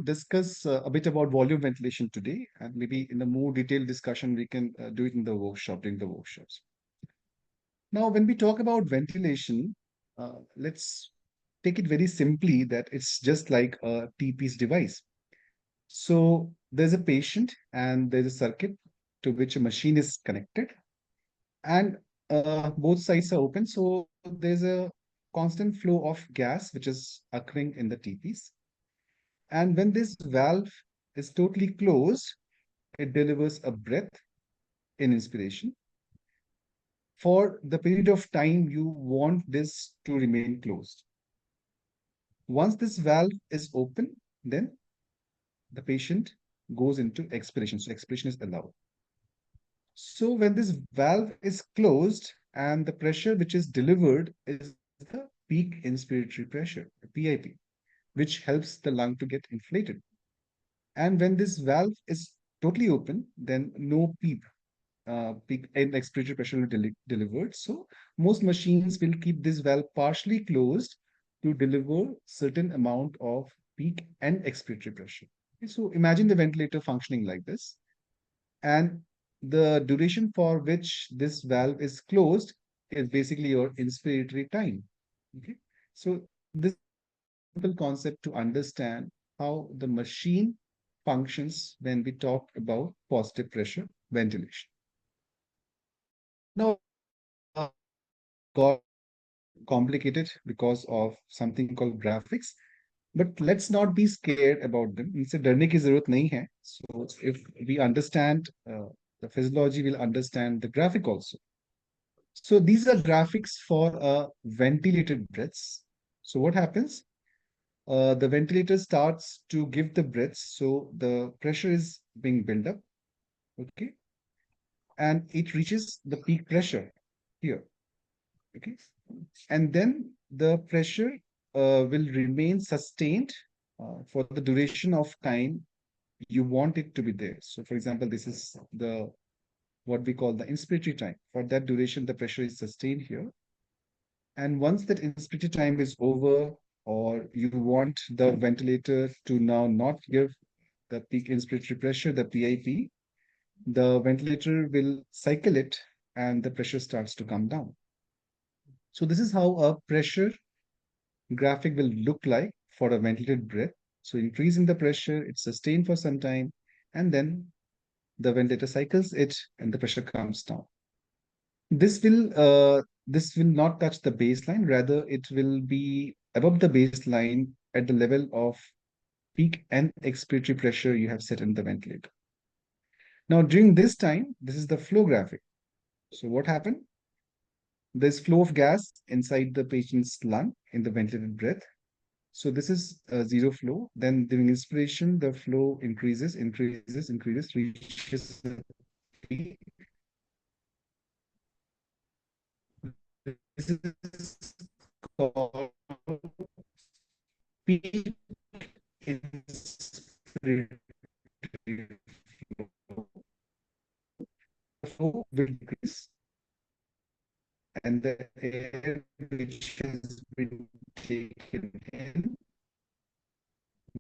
discuss a bit about volume ventilation today, and maybe in a more detailed discussion, we can do it in the workshop, during the workshops. Now, when we talk about ventilation, let's take it very simply that it's just like a T-piece device. So there's a patient and there's a circuit to which a machine is connected, and both sides are open. So there's a constant flow of gas which is occurring in the T-piece. And when this valve is totally closed, it delivers a breath in inspiration. For the period of time you want this to remain closed. Once this valve is open, then the patient goes into expiration. So expiration is allowed. So when this valve is closed and the pressure which is delivered is the peak inspiratory pressure, the PIP, which helps the lung to get inflated. And when this valve is totally open, then no peak and expiratory pressure will be delivered. So most machines will keep this valve partially closed to deliver certain amount of peak and expiratory pressure. Okay, so imagine the ventilator functioning like this, and the duration for which this valve is closed is basically your inspiratory time. Okay, so this simple concept to understand how the machine functions when we talk about positive pressure ventilation. Now, got complicated because of something called graphics, but let's not be scared about them. इनसे डरने की जरूरत नहीं है. So if we understand the physiology, we'll understand the graphic also. So these are graphics for ventilated breaths. So what happens? The ventilator starts to give the breaths, so the pressure is being built up, okay, and it reaches the peak pressure here, okay, and then the pressure will remain sustained for the duration of time you want it to be there. So, for example, this is the what we call the inspiratory time. For that duration, the pressure is sustained here. And once that inspiratory time is over, or you want the ventilator to now not give the peak inspiratory pressure, the PIP, the ventilator will cycle it and the pressure starts to come down. So this is how a pressure graphic will look like for a ventilated breath. So increasing the pressure, it's sustained for some time, and then the ventilator cycles it and the pressure comes down. This will not touch the baseline, rather it will be above the baseline at the level of peak and expiratory pressure you have set in the ventilator. Now during this time, this is the flow graphic. So what happened? There's flow of gas inside the patient's lung in the ventilated breath. So this is zero flow. Then during inspiration, the flow increases, reaches the peak. This is called peak inspiratory flow. The flow will increase, and the air which has been taken in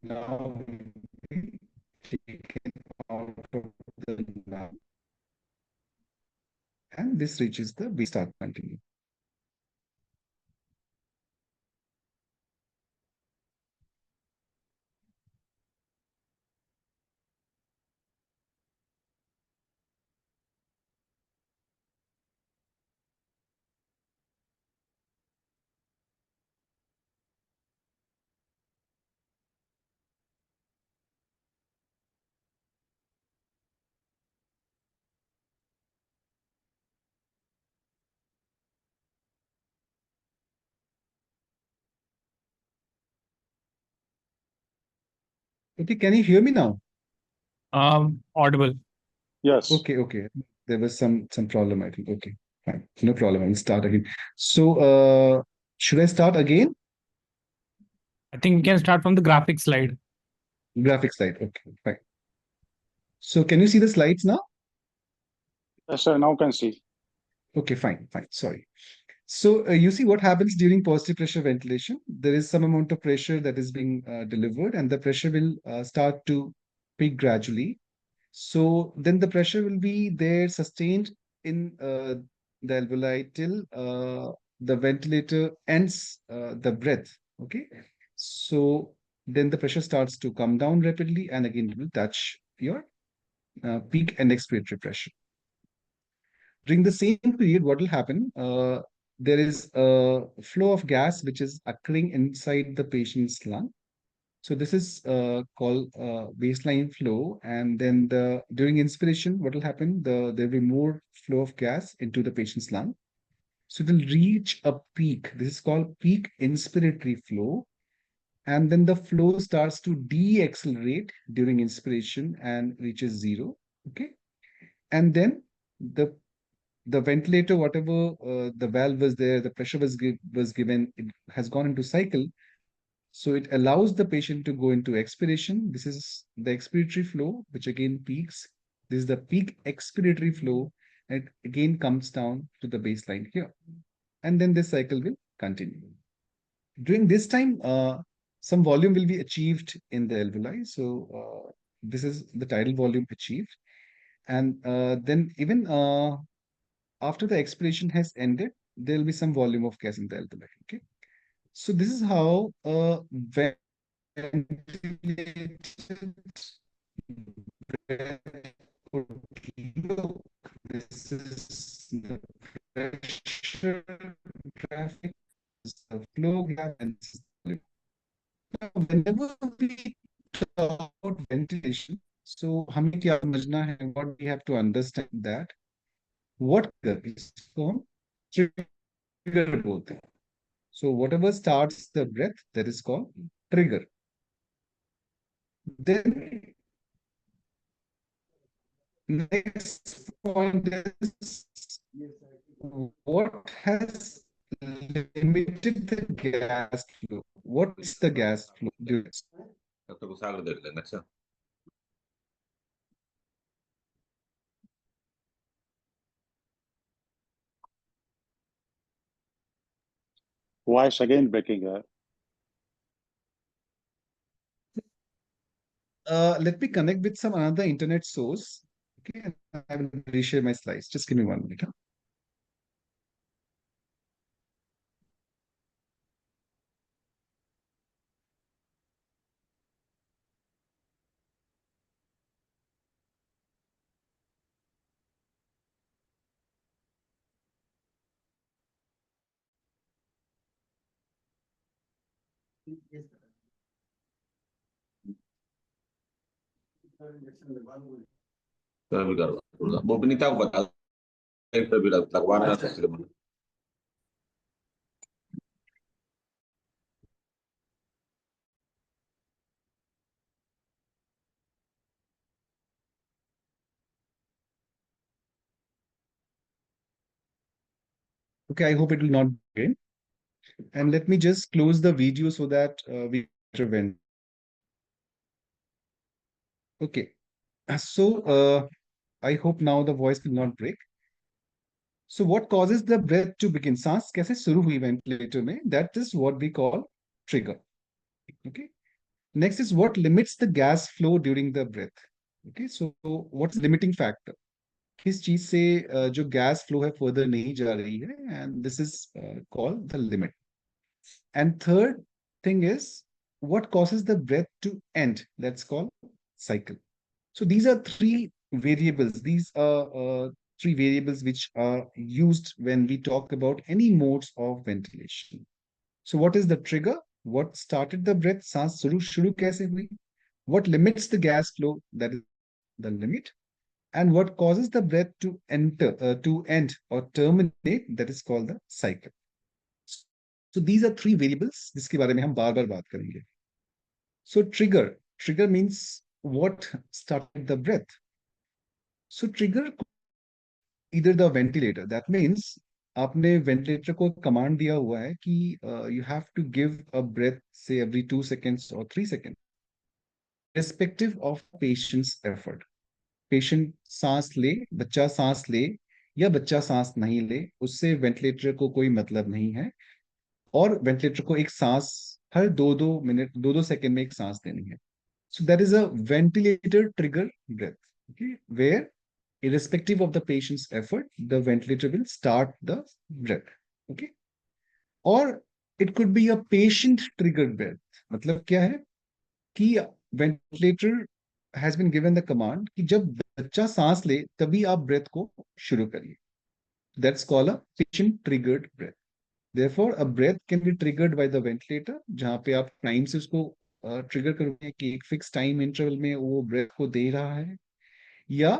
now will be taken out of the lung, and this reaches the we start continue. Okay, can you hear me now? Audible. Yes. Okay. There was some problem, I think. Okay, fine. No problem. I'll start again. So, should I start again? I think we can start from the graphic slide. Graphic slide. Okay, fine. So, can you see the slides now? Yes, sir. Now can see. Okay, fine. Sorry. So you see what happens during positive pressure ventilation. There is some amount of pressure that is being delivered, and the pressure will start to peak gradually. So then the pressure will be there sustained in the alveoli till the ventilator ends the breath. Okay. So then the pressure starts to come down rapidly, and again it will touch your peak and expiratory pressure. During the same period, what will happen? There is a flow of gas which is occurring inside the patient's lung. So this is called baseline flow, and then during inspiration, what will happen? There will be more flow of gas into the patient's lung. So it will reach a peak. This is called peak inspiratory flow, and then the flow starts to de-accelerate during inspiration and reaches zero. Okay, and then the the ventilator, whatever the valve was there, the pressure was given, it has gone into cycle. So it allows the patient to go into expiration. This is the expiratory flow, which again peaks. This is the peak expiratory flow, and it again comes down to the baseline here. And then this cycle will continue. During this time, some volume will be achieved in the alveoli. So this is the tidal volume achieved. And then even after the expiration has ended, there will be some volume of gas in the alveoli. Okay. So this is how ventilated breath would look. This is the pressure graphic, this is the flow graph, and this is the volume. Now, whenever we talk about ventilation, so हमें क्या समझना है? What we have to understand that what is इसको trigger बोलते हैं. So whatever starts the breath, that is called trigger. Then next point is what has limited the gas flow? What is the gas flow during this? Voice again breaking. Let me connect with some another internet source. Okay, and I will reshare my slides. Just give me 1 minute. Huh? Okay, I hope it will not be again. And let me just close the video so that we prevent. Okay, so I hope now the voice will not break. So what causes the breath to begin? सांस कैसे शुरू हुई ventilator में? That is what we call trigger. Okay. Next is what limits the gas flow during the breath. Okay. So what's limiting factor? किस चीज से जो gas flow है further नहीं जा रही है, and this is called the limit. And third thing is what causes the breath to end? That's called cycle. So these are three variables. These are three variables which are used when we talk about any modes of ventilation. So what is the trigger? What started the breath? सांस शुरू कैसे हुई? What limits the gas flow? That is the limit. And what causes the breath to end or terminate? That is called the cycle. So these are three variables जिसके बारे में हम बार-बार बात करेंगे. So trigger means what started the breath. So trigger either the ventilator. That means आपने ventilator को command दिया हुआ है कि you have to give a breath say every 2 seconds or 3 seconds, irrespective of patient's effort. Patient सांस ले, बच्चा सांस ले, या बच्चा सांस नहीं ले, उससे वेंटिलेटर को कोई मतलब नहीं है। और वेंटिलेटर को एक सांस हर 2-2 मिनट 2-2 सेकंड में एक सांस देनी है। So that is a ventilator trigger breath, okay, where irrespective of the patient's effort, the ventilator will start the breath, okay. Or it could be a patient triggered breath. मतलब क्या है कि ventilator has been given the command कि जब बच्चा सांस ले तभी आप breath को शुरू करिए. That's called a patient triggered breath. Therefore, a breath can be triggered by the ventilator, जहाँ पे आप टाइम से उसको ट्रिगर करोगे कि एक फिक्स टाइम इंटरवल में वो ब्रेथ को दे रहा है, या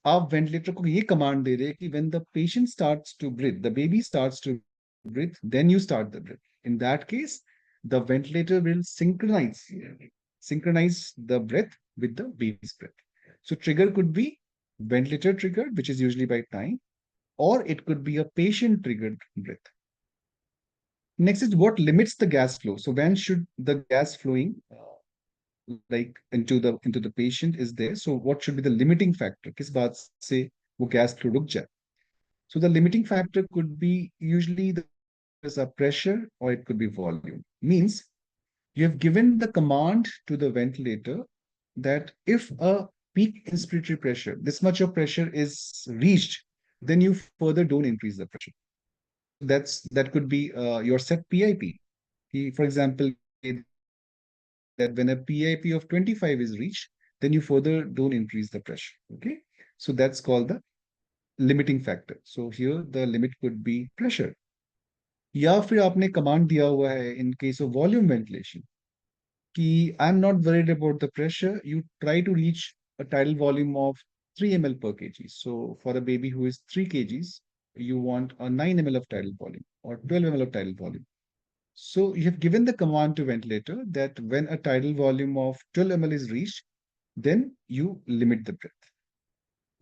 आप वेंटिलेटर को ये कमांड दे रहे हैं कि when the patient starts to breathe, the baby starts to breathe, then you start the breath. In that case, the ventilator will synchronize the breath with the baby's breath. So trigger could be ventilator triggered, which is usually by time, or it could be a patient triggered breath. Next is what limits the gas flow. So when should the gas flowing like into the patient is there? So what should be the limiting factor? किस बात से वो gas flow रुक जाए? So the limiting factor could be usually there's a pressure or it could be volume. Means you have given the command to the ventilator that if a peak inspiratory pressure, this much of pressure is reached, then you further don't increase the pressure. That could be your set PIP. For example, that when a PIP of 25 is reached, then you further don't increase the pressure. Okay, so that's called the limiting factor. So here the limit could be pressure. या फिर आपने command दिया हुआ है in case of volume ventilation कि I'm not worried about the pressure. You try to reach a tidal volume of 3 ml per kg. So for a baby who is 3 kgs, you want a 9 ml of tidal volume or 12 ml of tidal volume. So you have given the command to ventilator that when a tidal volume of 12 ml is reached, then you limit the breath.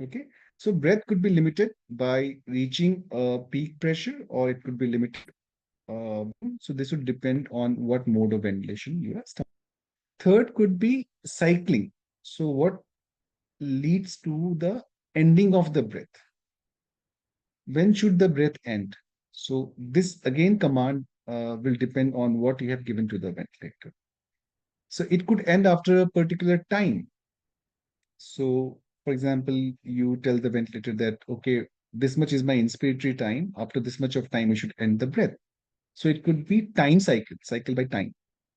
Okay. So breath could be limited by reaching a peak pressure, or it could be limited. So this would depend on what mode of ventilation you are starting. Third could be cycling. So what leads to the ending of the breath? When should the breath end? So this again command will depend on what you have given to the ventilator. So it could end after a particular time. So for example, you tell the ventilator that, okay, this much is my inspiratory time. After this much of time, we should end the breath. So it could be time cycle by time,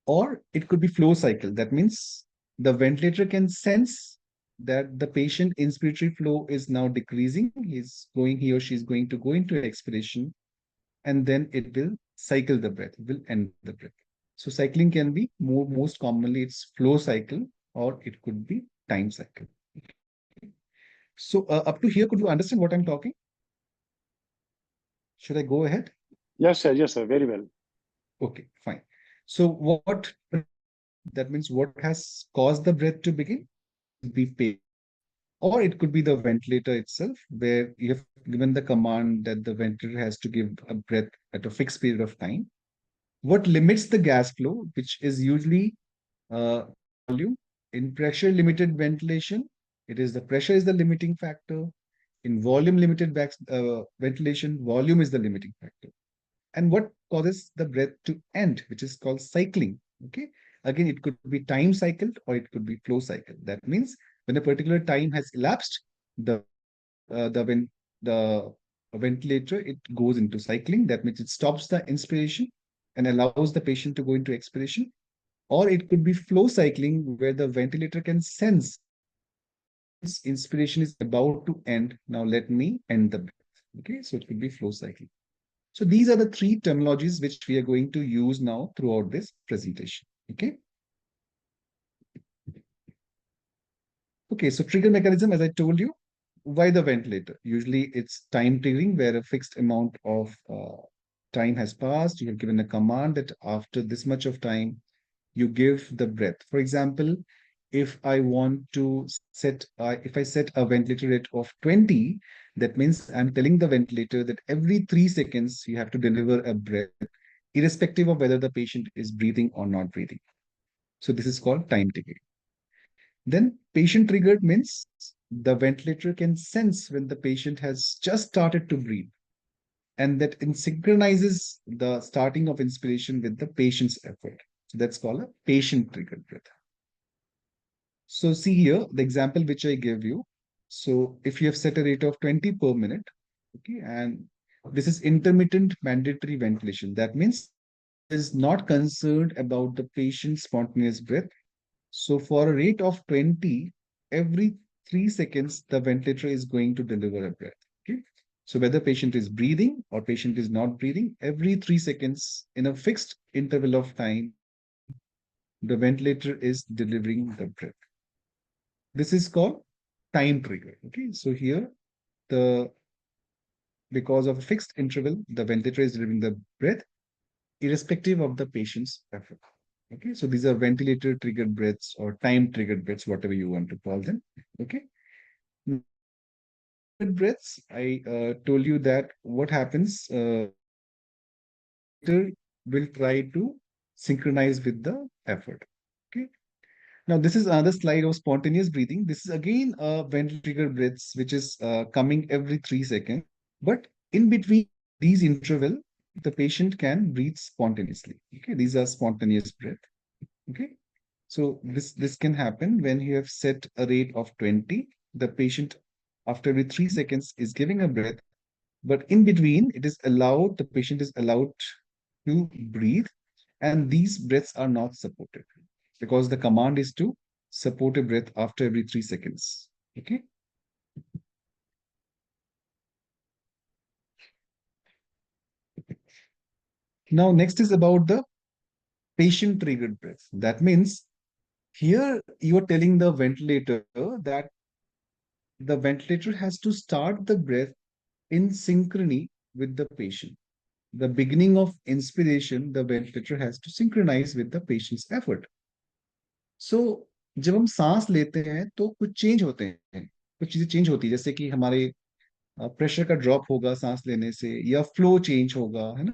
or it could be flow cycle. That means the ventilator can sense that the patient inspiratory flow is now decreasing. He or she is going to go into expiration, and then it will cycle the breath, it will end the breath. So cycling can be most commonly it's flow cycle, or it could be time cycle. So up to here, could you understand what I'm talking? Should I go ahead? Yes, sir, very well. Okay, fine. So what that means what has caused the breath to begin? Be pain. Or it could be the ventilator itself, where you have given the command that the ventilator has to give a breath at a fixed period of time. What limits the gas flow, which is usually volume. In pressure limited ventilation, it is the pressure is the limiting factor. In volume limited ventilation, volume is the limiting factor. And what causes the breath to end, which is called cycling. Okay. Again, it could be time cycled or it could be flow cycle. That means when a particular time has elapsed, the when the ventilator it goes into cycling. That means it stops the inspiration and allows the patient to go into expiration. Or it could be flow cycling, where the ventilator can sense this inspiration is about to end. Now let me end the breath. Okay, so it could be flow cycling. So these are the three terminologies which we are going to use now throughout this presentation. Okay. Okay, so trigger mechanism, as I told you, why the ventilator? Usually it's time triggering, where a fixed amount of time has passed. You have given a command that after this much of time, you give the breath. For example, if I want to if I set a ventilator rate of 20, that means I'm telling the ventilator that every 3 seconds you have to deliver a breath, irrespective of whether the patient is breathing or not breathing. So this is called time triggering. Then patient triggered means the ventilator can sense when the patient has just started to breathe, and that it synchronizes the starting of inspiration with the patient's effort. So that's called a patient triggered breath. So see here the example which I gave you. So if you have set a rate of 20 per minute, okay, and this is intermittent mandatory ventilation. That means is not concerned about the patient's spontaneous breath. So for a rate of 20, every 3 seconds, the ventilator is going to deliver a breath. Okay. So whether patient is breathing or patient is not breathing, every 3 seconds in a fixed interval of time, the ventilator is delivering the breath. This is called time trigger. Okay. So here the because of a fixed interval, the ventilator is delivering the breath irrespective of the patient's effort. Okay, so these are ventilator triggered breaths or time triggered breaths, whatever you want to call them. Okay, breaths. I told you that what happens. Will try to synchronize with the effort. Okay. Now this is another slide of spontaneous breathing. This is again ventilator triggered breaths, which is coming every 3 seconds. But in between these interval, the patient can breathe spontaneously. Okay, these are spontaneous breath. Okay. So this can happen when you have set a rate of 20. The patient, after every 3 seconds, is giving a breath, but in between, it is allowed, the patient is allowed to breathe, and these breaths are not supported because the command is to support a breath after every 3 seconds. Okay. Now, next is about the patient triggered breath. That means here you are telling the ventilator that the ventilator has to start the breath in synchrony with the patient. The beginning of inspiration, the ventilator has to synchronize with the patient's effort. So जब हम सांस लेते हैं तो कुछ change होते हैं, कुछ चीजें चेंज होती है, जैसे कि हमारे प्रेशर का ड्रॉप होगा सांस लेने से, या फ्लो चेंज होगा, है ना,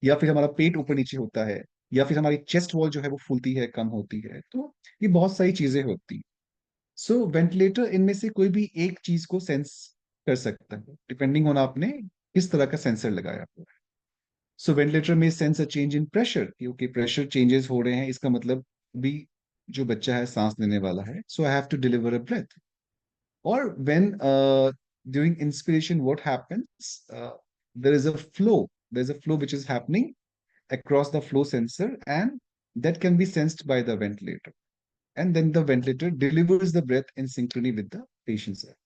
या फिर हमारा पेट ऊपर नीचे होता है, या फिर हमारी चेस्ट वॉल जो है वो फूलती है, कम होती है, तो ये बहुत सारी चीजें होती। सो वेंटिलेटर इनमें से कोई भी एक चीज को सेंस कर सकता है डिपेंडिंग ऑन आपने किस तरह का सेंसर लगाया हुआ है। सो वेंटिलेटर में sense a change in pressure, क्योंकि प्रेशर चेंजेस हो रहे हैं, इसका मतलब भी जो बच्चा है सांस लेने वाला है, so I have to deliver a breath. और when during inspiration what happens, there is a flow, there's a flow which is happening across the flow sensor, and that can be sensed by the ventilator, and then the ventilator delivers the breath in synchrony with the patient's air.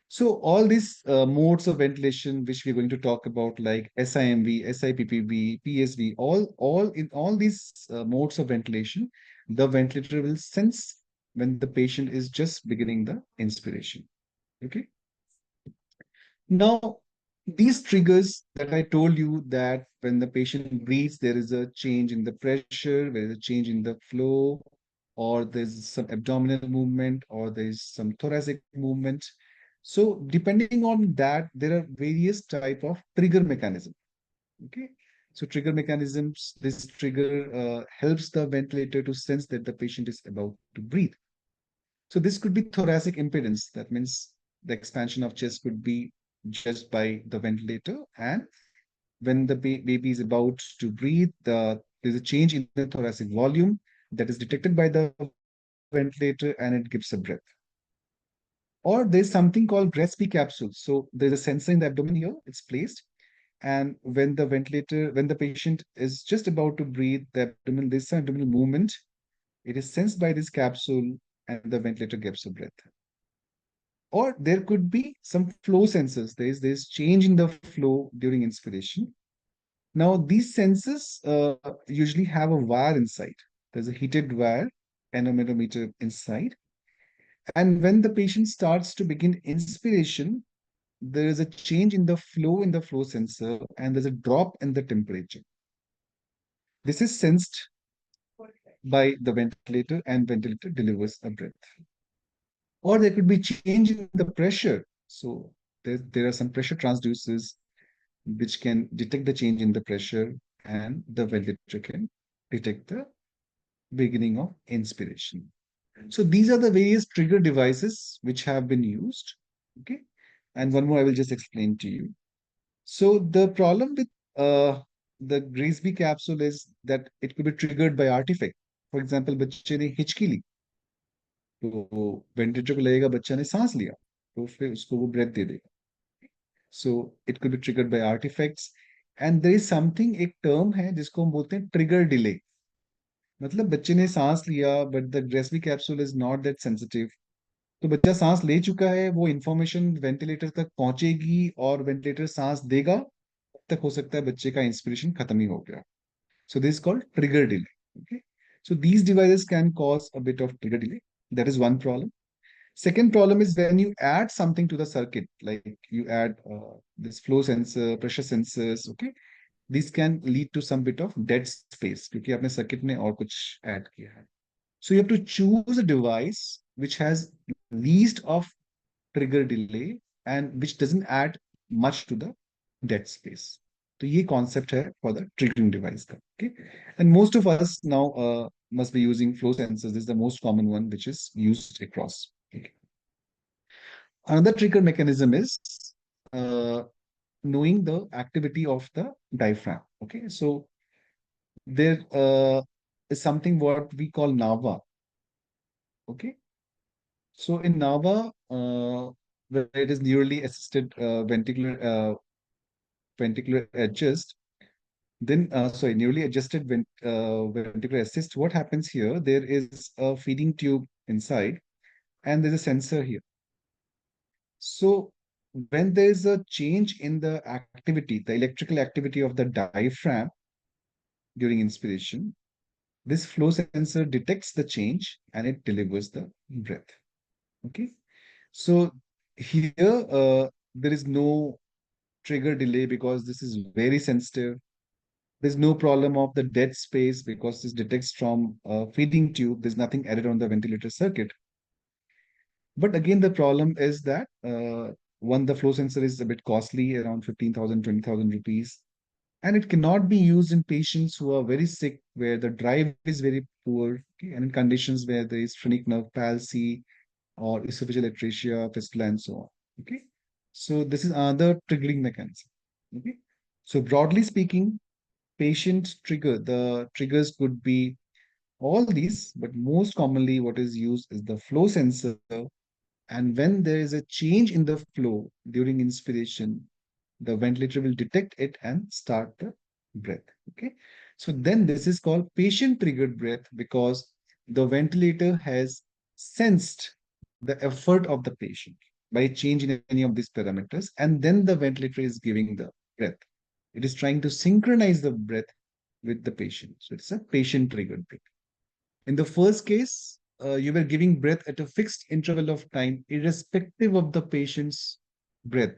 So all these modes of ventilation, which we're going to talk about, like SIMV, SIPPV, PSV, all in all these modes of ventilation, the ventilator will sense when the patient is just beginning the inspiration. Okay. Now, these triggers that I told you, that when the patient breathes, there is a change in the pressure, there is a change in the flow, or there's some abdominal movement, or there's some thoracic movement. So depending on that, there are various type of trigger mechanism. Okay. So trigger mechanisms, this trigger helps the ventilator to sense that the patient is about to breathe. So this could be thoracic impedance. That means the expansion of chest could be judged by the ventilator. And when the baby is about to breathe, there's a change in the thoracic volume that is detected by the ventilator, and it gives a breath. Or there's something called Gillespie capsule. So there's a sensor in the abdomen here, it's placed. And when the patient is just about to breathe, there's some abdominal movement. It is sensed by this capsule, and the ventilator gives a breath. Or there could be some flow sensors. There's change in the flow during inspiration. Now these sensors usually have a wire inside. There's a heated wire, anemometer inside. And when the patient starts to begin inspiration, there is a change in the flow sensor, and there's a drop in the temperature. This is sensed by the ventilator, and ventilator delivers a breath. Or there could be change in the pressure. So there are some pressure transducers which can detect the change in the pressure, and the ventilator can detect the beginning of inspiration. So these are the various trigger devices which have been used. Okay. And one more I will just explain to you. So the problem with the Grisby capsule is that it could be triggered by artifact. For example, बच्चे ने हिचकी ली तो ventilator को लगेगा बच्चा ने सांस लिया तो फिर उसको वो ब्रेथ दे देगा. So it could be triggered by artifacts. And there is something, एक term है जिसको हम बोलते हैं trigger delay. मतलब बच्चे ने सांस लिया but the Grisby capsule is not that sensitive. तो बच्चा सांस ले चुका है, वो इंफॉर्मेशन वेंटिलेटर तक पहुंचेगी और वेंटिलेटर सांस देगा, तब तक हो सकता है बच्चे का इंस्पिरेशन खत्म ही हो गया. So this is called trigger delay. Okay. So these devices can cause a bit of trigger delay. That is one problem. Second problem is when you add something to the circuit, like you add this flow sensor, pressure sensors. Okay. This can lead to some bit of dead space क्योंकि आपने circuit में और कुछ add किया है. So you have to choose a device which has least of trigger delay and which doesn't add much to the dead space. तो ये concept है for the triggering device का. Okay, and most of us now must be using flow sensors. This is the most common one which is used across. Okay. Another trigger mechanism is uh, knowing the activity of the diaphragm. Okay, so there is something what we call NAVA. Okay, so in NAVA, where it is neurally assisted ventricular adjust, then sorry, neurally adjusted ventricular assist. What happens here? There is a feeding tube inside, and there's a sensor here. So when there is a change in the activity, the electrical activity of the diaphragm during inspiration, this flow sensor detects the change and it delivers the breath. Okay. So here there is no trigger delay because this is very sensitive. There's no problem of the dead space because this detects from a feeding tube. There's nothing added on the ventilator circuit. But again, the problem is that one, the flow sensor is a bit costly, around 15,000, 20,000 rupees. And it cannot be used in patients who are very sick, where the drive is very poor, okay, and in conditions where there is phrenic nerve palsy or esophageal atresia, fistula, and so on. Okay. So this is another triggering mechanism. Okay. So broadly speaking, patient trigger, the triggers could be all these, but most commonly what is used is the flow sensor. And when there is a change in the flow during inspiration, the ventilator will detect it and start the breath. Okay. So then this is called patient triggered breath because the ventilator has sensed the effort of the patient by change in any of these parameters. And then the ventilator is giving the breath. It is trying to synchronize the breath with the patient. So it's a patient triggered breath. In the first case, you were giving breath at a fixed interval of time, irrespective of the patient's breath.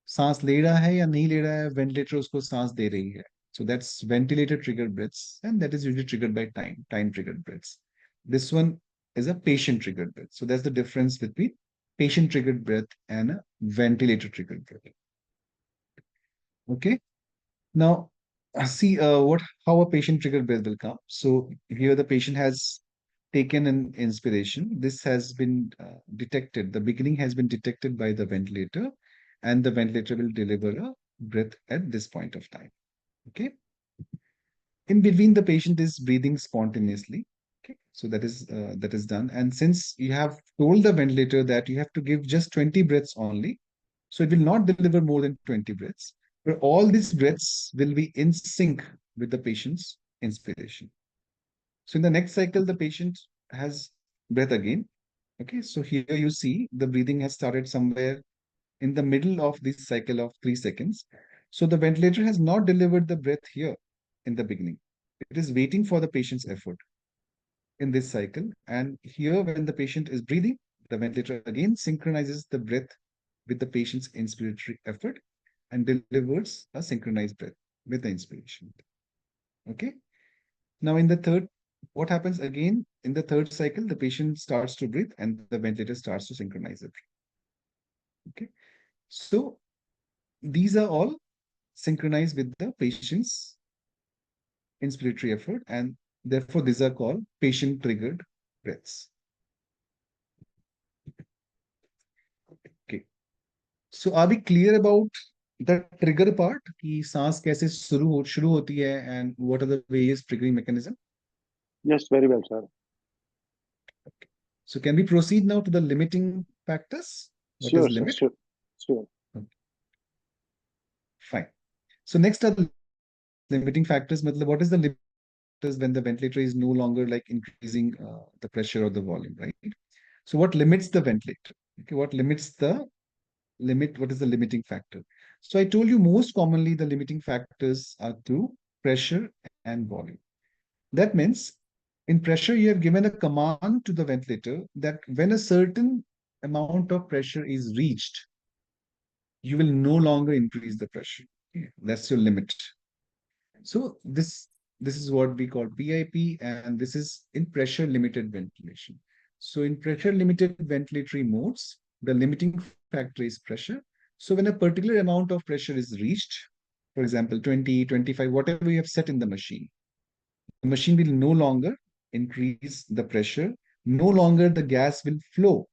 सांस ले रहा है या नहीं ले रहा है, ventilator उसको सांस दे रही है. So that's ventilator triggered breaths, and that is usually triggered by time triggered breaths. This one is a patient triggered breath. So that's the difference between patient triggered breath and a ventilator triggered breath. Okay. Now, see what how a patient triggered breath will come. So here the patient has taken an inspiration. This has been detected. The beginning has been detected by the ventilator, and the ventilator will deliver a breath at this point of time. Okay. In between, the patient is breathing spontaneously. Okay. So that is done. And since you have told the ventilator that you have to give just 20 breaths only, so it will not deliver more than 20 breaths. But all these breaths will be in sync with the patient's inspiration. So in the next cycle, the patient has breath again. Okay, so here you see the breathing has started somewhere in the middle of this cycle of 3 seconds. So the ventilator has not delivered the breath here in the beginning. It is waiting for the patient's effort in this cycle. And here, when the patient is breathing, the ventilator again synchronizes the breath with the patient's inspiratory effort and delivers a synchronized breath with the inspiration. Okay. Now, in the third, what happens again in the third cycle? The patient starts to breathe and the ventilator starts to synchronize it. Okay. So these are all synchronized with the patient's inspiratory effort, and therefore these are called patient triggered breaths. Okay. So are we clear about the trigger part? कि सांस कैसे शुरू होती है and what are the various triggering mechanism? Yes, very well, sir. So can we proceed now to the limiting factors? What Sure, is sir. limit? Sure. Okay, fine. So next are the limiting factors. मतलब what is the limit factors when the ventilator is no longer like increasing the pressure or the volume, right? So what limits the ventilator? Okay, what limits the limit? What is the limiting factor? So I told you most commonly the limiting factors are through pressure and volume. That means in pressure, you have given a command to the ventilator that when a certain amount of pressure is reached, you will no longer increase the pressure. Okay, that's your limit. So this is what we call PIP, and this is in pressure limited ventilation. So in pressure limited ventilatory modes, the limiting factor is pressure. So when a particular amount of pressure is reached, for example, 20, 25, whatever you have set in the machine will no longer increase the pressure, no longer the gas will flow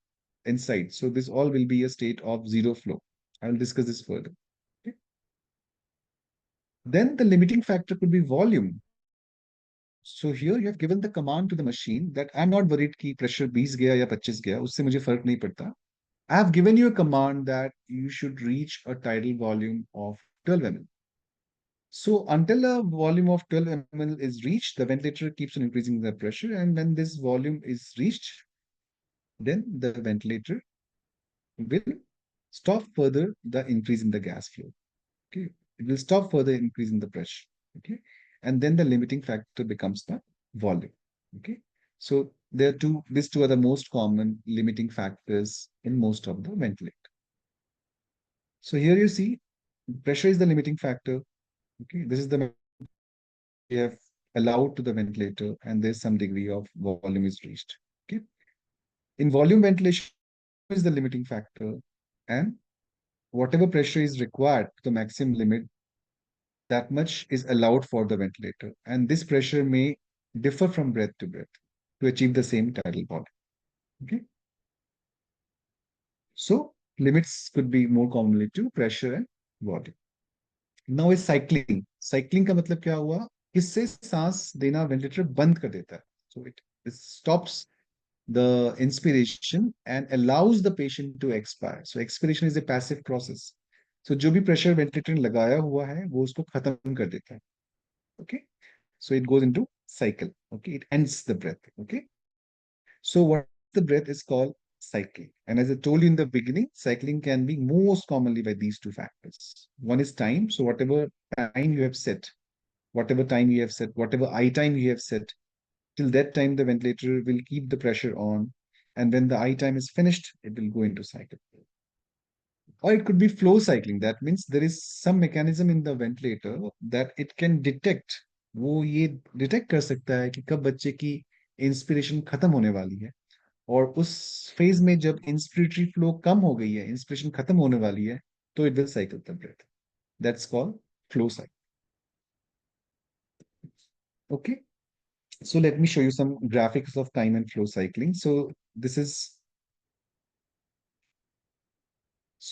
inside. So this all will be a state of zero flow. I will discuss this further. Okay. Then the limiting factor could be volume. So here you have given the command to the machine that I'm not worried कि pressure 20 गया या 25 गया, उससे मुझे फर्क नहीं पड़ता. I have given you a command that you should reach a tidal volume of 12 ml. So until a volume of 12 ml is reached, the ventilator keeps on increasing the pressure. And when this volume is reached, then the ventilator will stop further the increase in the gas flow. Okay. It will stop further increasing the pressure. Okay. And then the limiting factor becomes the volume. Okay. So these two are the most common limiting factors in most of the ventilator. So here you see pressure is the limiting factor. Okay. This is the we have allowed to the ventilator and there's some degree of volume is reached. Okay. In volume ventilation is the limiting factor and whatever pressure is required to the maximum limit, that much is allowed for the ventilator. And this pressure may differ from breath to breath to achieve the same tidal volume. Okay. So limits could be more commonly to pressure and volume. Now is cycling. Cycling का मतलब क्या हुआ? इससे सांस देना ventilator बंद कर देता है. So it stops the inspiration and allows the patient to expire. So expiration is a passive process. So जो भी pressure ventilator ने लगाया हुआ है वो उसको खत्म कर देता है. Okay. So it goes into cycle. Okay. It ends the breath. Okay. So what the breath is called cycling. And as I told you in the beginning, cycling can be most commonly by these two factors. One is time. So whatever time you have set, whatever I time you have set, till that time the ventilator will keep the pressure on. And when the I time is finished, it will go into cycle. Or it could be flow cycling. That means there is some mechanism in the ventilator that it can detect. वो ये detect कर सकता है कि कब बच्चे की inspiration खत्म होने वाली है और उस फेज में जब इंस्पिरेटरी फ्लो कम हो गई है, इंस्पिरेशन खत्म होने वाली है, तो it will cycle the breath. That's called flow cycle. Okay. So let me show you some graphics of time and flow cycling. This is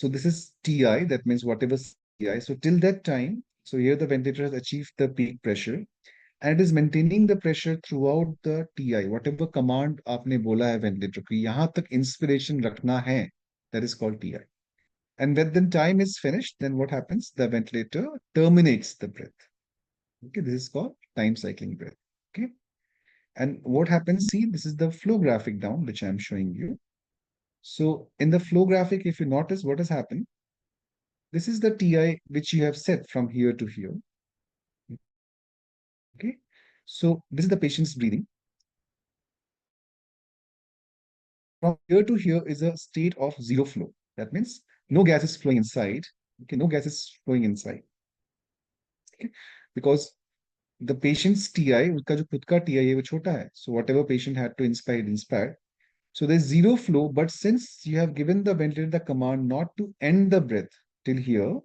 this is TI, that means whatever TI. So till that time, so here the ventilator has achieved the peak pressure and it is maintaining the pressure throughout the TI. Whatever command आपने बोला है ventilator की यहाँ तक inspiration रखना है, that is called TI. And when the time is finished, then what happens? The ventilator terminates the breath. Okay, this is called time cycling breath. Okay. And what happens? See, this is the flow graphic down, which I'm showing you. So in the flow graphic, if you notice what has happened, this is the TI which you have set from here to here. Okay. So this is the patient's breathing. From here to here is a state of zero flow. That means no gas is flowing inside. Okay, no gas is flowing inside. Okay, because the patient's TI, उसका जो खुद का TI है वो छोटा है. So whatever patient had to inspire, it inspired. So there's zero flow, but since you have given the ventilator the command not to end the breath till here,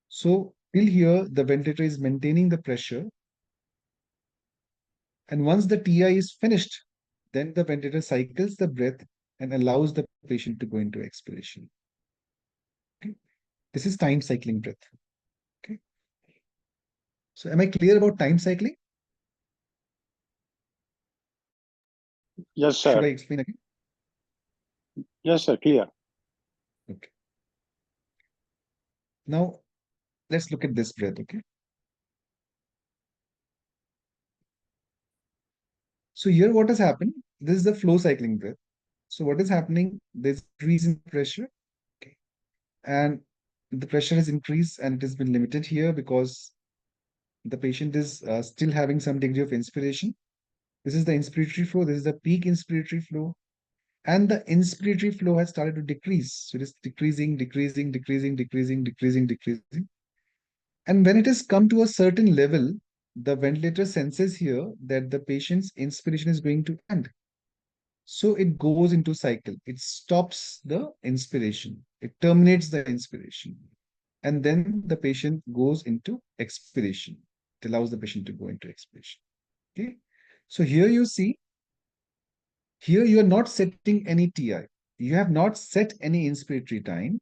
so till here the ventilator is maintaining the pressure. And once the TI is finished, Then the ventilator cycles the breath and allows the patient to go into expiration. Okay. This is time cycling breath. Okay. So am I clear about time cycling? Yes, Should sir. I explain again? Yes, sir. Clear. Okay. Now let's look at this breath. Okay. So here what has happened? This is the flow cycling breath. So what is happening? There's increase in pressure. Okay. And the pressure has increased and it has been limited here because the patient is still having some degree of inspiration. This is the inspiratory flow. This is the peak inspiratory flow. And the inspiratory flow has started to decrease. So it is decreasing, decreasing, decreasing, decreasing, decreasing, decreasing. And when it has come to a certain level, the ventilator senses here that the patient's inspiration is going to end. So it goes into cycle. It stops the inspiration. It terminates the inspiration. And then the patient goes into expiration. It allows the patient to go into expiration. Okay. So here you see, here you are not setting any TI. You have not set any inspiratory time.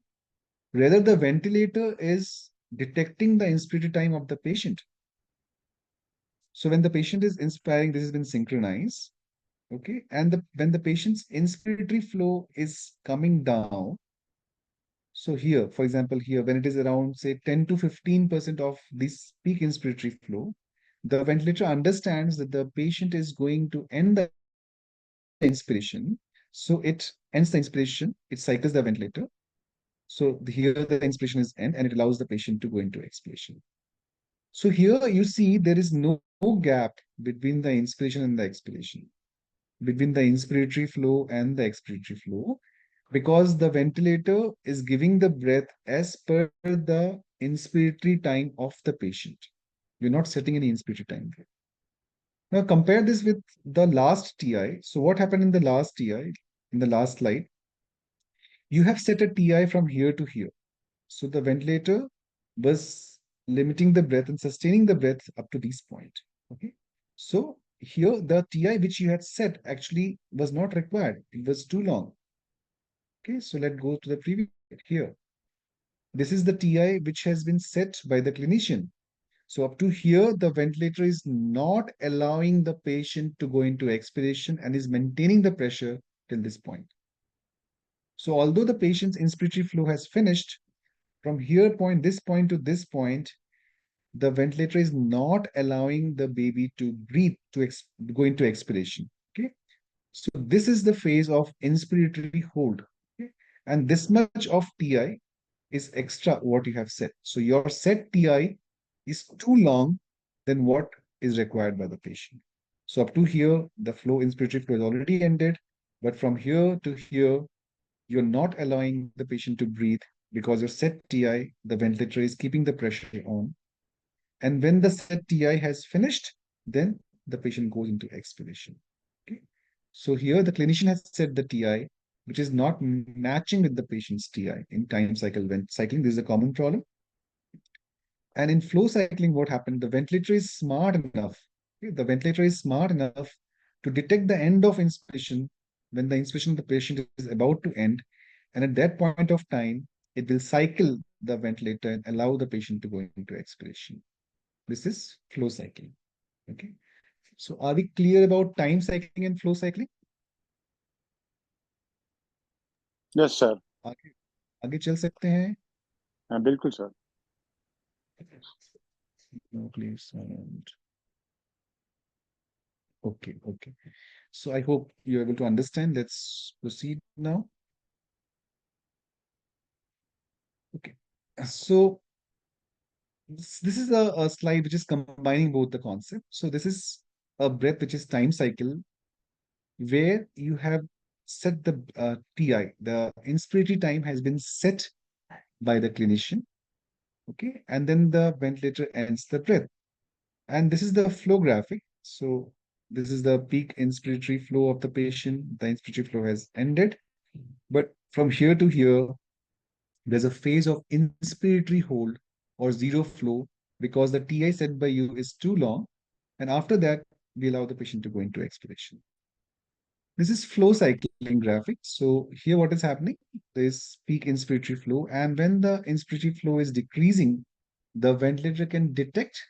Rather, the ventilator is detecting the inspiratory time of the patient. So when the patient is inspiring, this has been synchronized. Okay. And when the patient's inspiratory flow is coming down, so here, for example, here, when it is around, say, 10 to 15% of this peak inspiratory flow, the ventilator understands that the patient is going to end the inspiration. So it ends the inspiration, it cycles the ventilator. So here the inspiration is end and it allows the patient to go into expiration. So here you see there is no gap between the inspiration and the expiration, between the inspiratory flow and the expiratory flow, because the ventilator is giving the breath as per the inspiratory time of the patient. You're not setting any inspiratory time here. Now compare this with the last TI. So what happened in the last TI, in the last slide? You have set a TI from here to here. So the ventilator was limiting the breath and sustaining the breath up to this point. Okay. So here the TI which you had set actually was not required. It was too long. Okay. So let's go to the previous here. This is the TI which has been set by the clinician. So up to here, the ventilator is not allowing the patient to go into expiration and is maintaining the pressure till this point. So although the patient's inspiratory flow has finished, from here point, this point to this point, the ventilator is not allowing the baby to breathe, to go into expiration. Okay. So this is the phase of inspiratory hold. Okay. And this much of TI is extra what you have set. So your set TI is too long than what is required by the patient. So up to here, the flow inspiratory flow is already ended. But from here to here, you're not allowing the patient to breathe because your set TI, the ventilator is keeping the pressure on. And when the set TI has finished, then the patient goes into expiration. Okay. So here the clinician has set the TI, which is not matching with the patient's TI in time cycle. When cycling, this is a common problem. And in flow cycling, what happened? The ventilator is smart enough. Okay, the ventilator is smart enough to detect the end of inspiration when the inspiration of the patient is about to end. And at that point of time, it will cycle the ventilator and allow the patient to go into expiration. This is flow cycling. Okay. So are we clear about time cycling and flow cycling? Yes, sir. आगे आगे चल सकते हैं? हाँ, बिल्कुल sir. No, please. And okay, okay. So I hope you're able to understand. Let's proceed now. Okay. So this is a slide which is combining both the concepts. So this is a breath which is time cycle where you have set the TI. The inspiratory time has been set by the clinician. Okay. And then the ventilator ends the breath. And this is the flow graphic. So this is the peak inspiratory flow of the patient. The inspiratory flow has ended. But from here to here, there's a phase of inspiratory hold or zero flow because the TI set by you is too long. And after that, we allow the patient to go into expiration. This is flow cycling graphic. So here what is happening? There is peak inspiratory flow, and when the inspiratory flow is decreasing, the ventilator can detect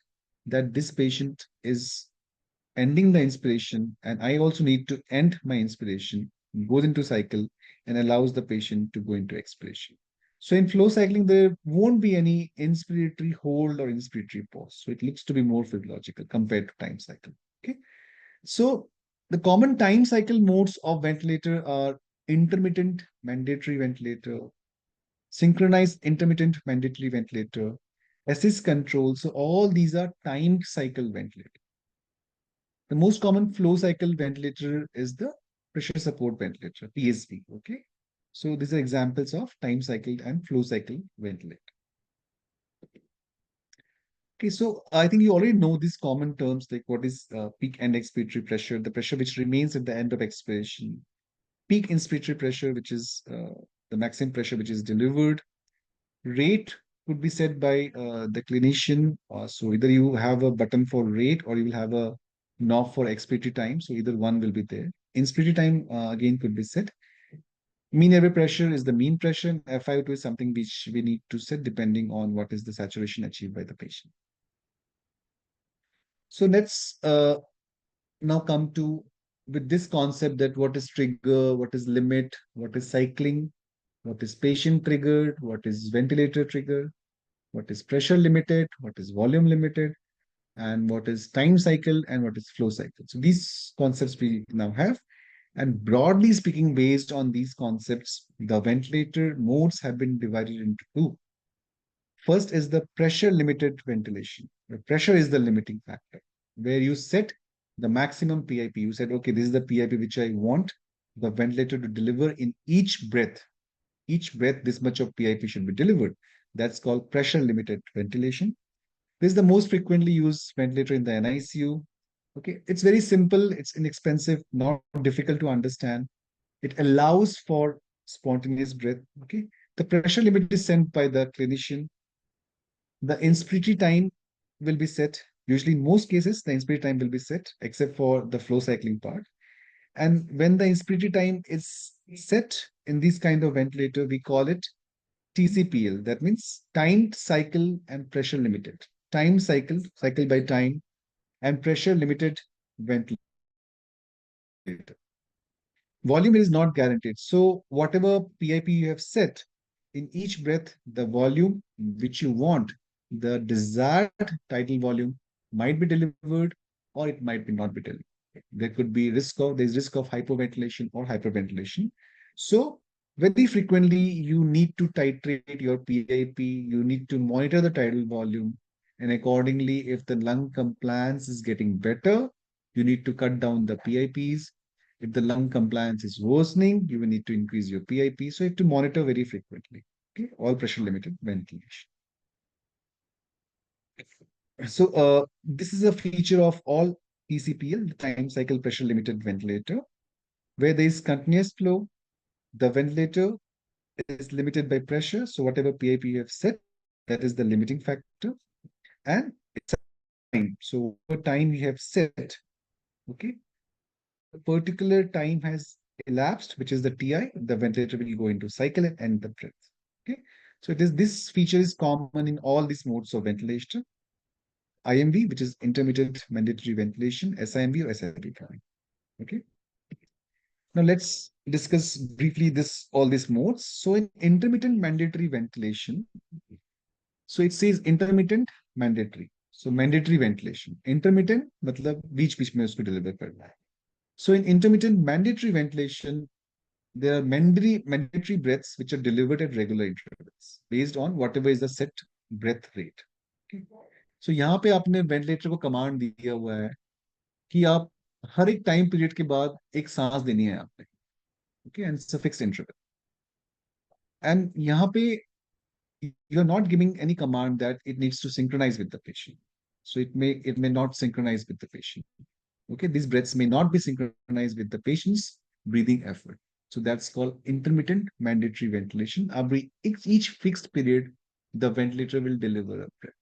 that this patient is ending the inspiration, and I also need to end my inspiration, goes into cycle and allows the patient to go into expiration. So in flow cycling, there won't be any inspiratory hold or inspiratory pause. So it looks to be more physiological compared to time cycle. Okay. So the common time cycle modes of ventilator are intermittent mandatory ventilator, synchronized intermittent mandatory ventilator, assist control. So all these are timed cycle ventilator. The most common flow cycle ventilator is the pressure support ventilator, PSV. Okay. So these are examples of time cycle and flow cycle ventilator. Okay, so I think you already know these common terms like what is peak end expiratory pressure, the pressure which remains at the end of expiration, peak inspiratory pressure, which is the maximum pressure which is delivered. Rate could be set by the clinician. So either you have a button for rate or you will have a knob for expiratory time. So either one will be there. Inspiratory time again could be set. Mean airway pressure is the mean pressure, and FiO2 is something which we need to set depending on what is the saturation achieved by the patient. So let's now come to with this concept that what is trigger, what is limit, what is cycling, what is patient triggered, what is ventilator trigger, what is pressure limited, what is volume limited, and what is time cycle and what is flow cycle. So these concepts we now have. And broadly speaking, based on these concepts, the ventilator modes have been divided into two. First is the pressure limited ventilation. The pressure is the limiting factor, where you set the maximum PIP. You said, okay, this is the PIP which I want the ventilator to deliver in each breath. Each breath, this much of PIP should be delivered. That's called pressure limited ventilation. This is the most frequently used ventilator in the NICU. Okay, it's very simple, it's inexpensive, not difficult to understand. It allows for spontaneous breath. Okay, the pressure limit is set by the clinician. The inspiratory time will be set. Usually, in most cases, the inspiratory time will be set, except for the flow cycling part. And when the inspiratory time is set in this kind of ventilator, we call it TCPL. That means timed cycle and pressure limited. Time cycle, cycle by time, and pressure limited ventilator. Volume is not guaranteed. So whatever PIP you have set, in each breath, the volume which you want, the desired tidal volume might be delivered or it might be not be delivered. There could be there's risk of hypoventilation or hyperventilation. So very frequently you need to titrate your PIP, you need to monitor the tidal volume, and accordingly, if the lung compliance is getting better, you need to cut down the PIPs. If the lung compliance is worsening, you will need to increase your PIP. So you have to monitor very frequently. Okay, all pressure limited ventilation. So this is a feature of all TCPL, the time cycle pressure limited ventilator, where there is continuous flow. The ventilator is limited by pressure. So whatever PIP you have set, that is the limiting factor. And it's time. So whatever time you have set, okay, a particular time has elapsed, which is the TI, the ventilator will go into cycle and end the breath. Okay. So it is this feature is common in all these modes of ventilation. IMV, which is intermittent mandatory ventilation, SIMV or SIV. Okay. Now let's discuss briefly all these modes. So in intermittent mandatory ventilation, so it says intermittent mandatory. So mandatory ventilation. Intermittent matlab बीच में उसको deliver करना है. So in intermittent mandatory ventilation, there are mandatory breaths which are delivered at regular intervals based on whatever is the set breath rate. Okay. So यहाँ पे आपने ventilator को command दिया हुआ है कि आप हर एक टाइम पीरियड के बाद एक सांस देनी है आपने. Okay, and it's a fixed interval. And यहाँ पे you're not giving any command that it needs to synchronize with the patient. So it may not synchronize with the patient. Okay, these breaths may not be synchronized with the patient's breathing effort. So that's called intermittent mandatory ventilation. Every each fixed period, the ventilator will deliver a breath.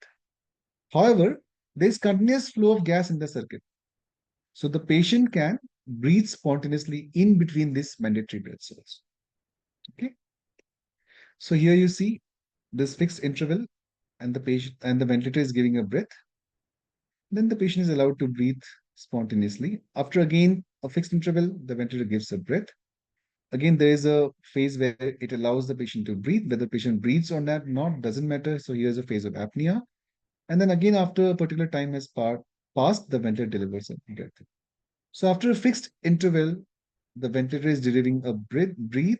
However, there is continuous flow of gas in the circuit. So the patient can breathe spontaneously in between these mandatory breaths also. Okay. So here you see this fixed interval and the patient and the ventilator is giving a breath. Then the patient is allowed to breathe spontaneously. After again a fixed interval, the ventilator gives a breath. Again, there is a phase where it allows the patient to breathe. Whether the patient breathes or not doesn't matter. So here's a phase of apnea. And then again, after a particular time has passed, the ventilator delivers a breath. So after a fixed interval, the ventilator is delivering a breathe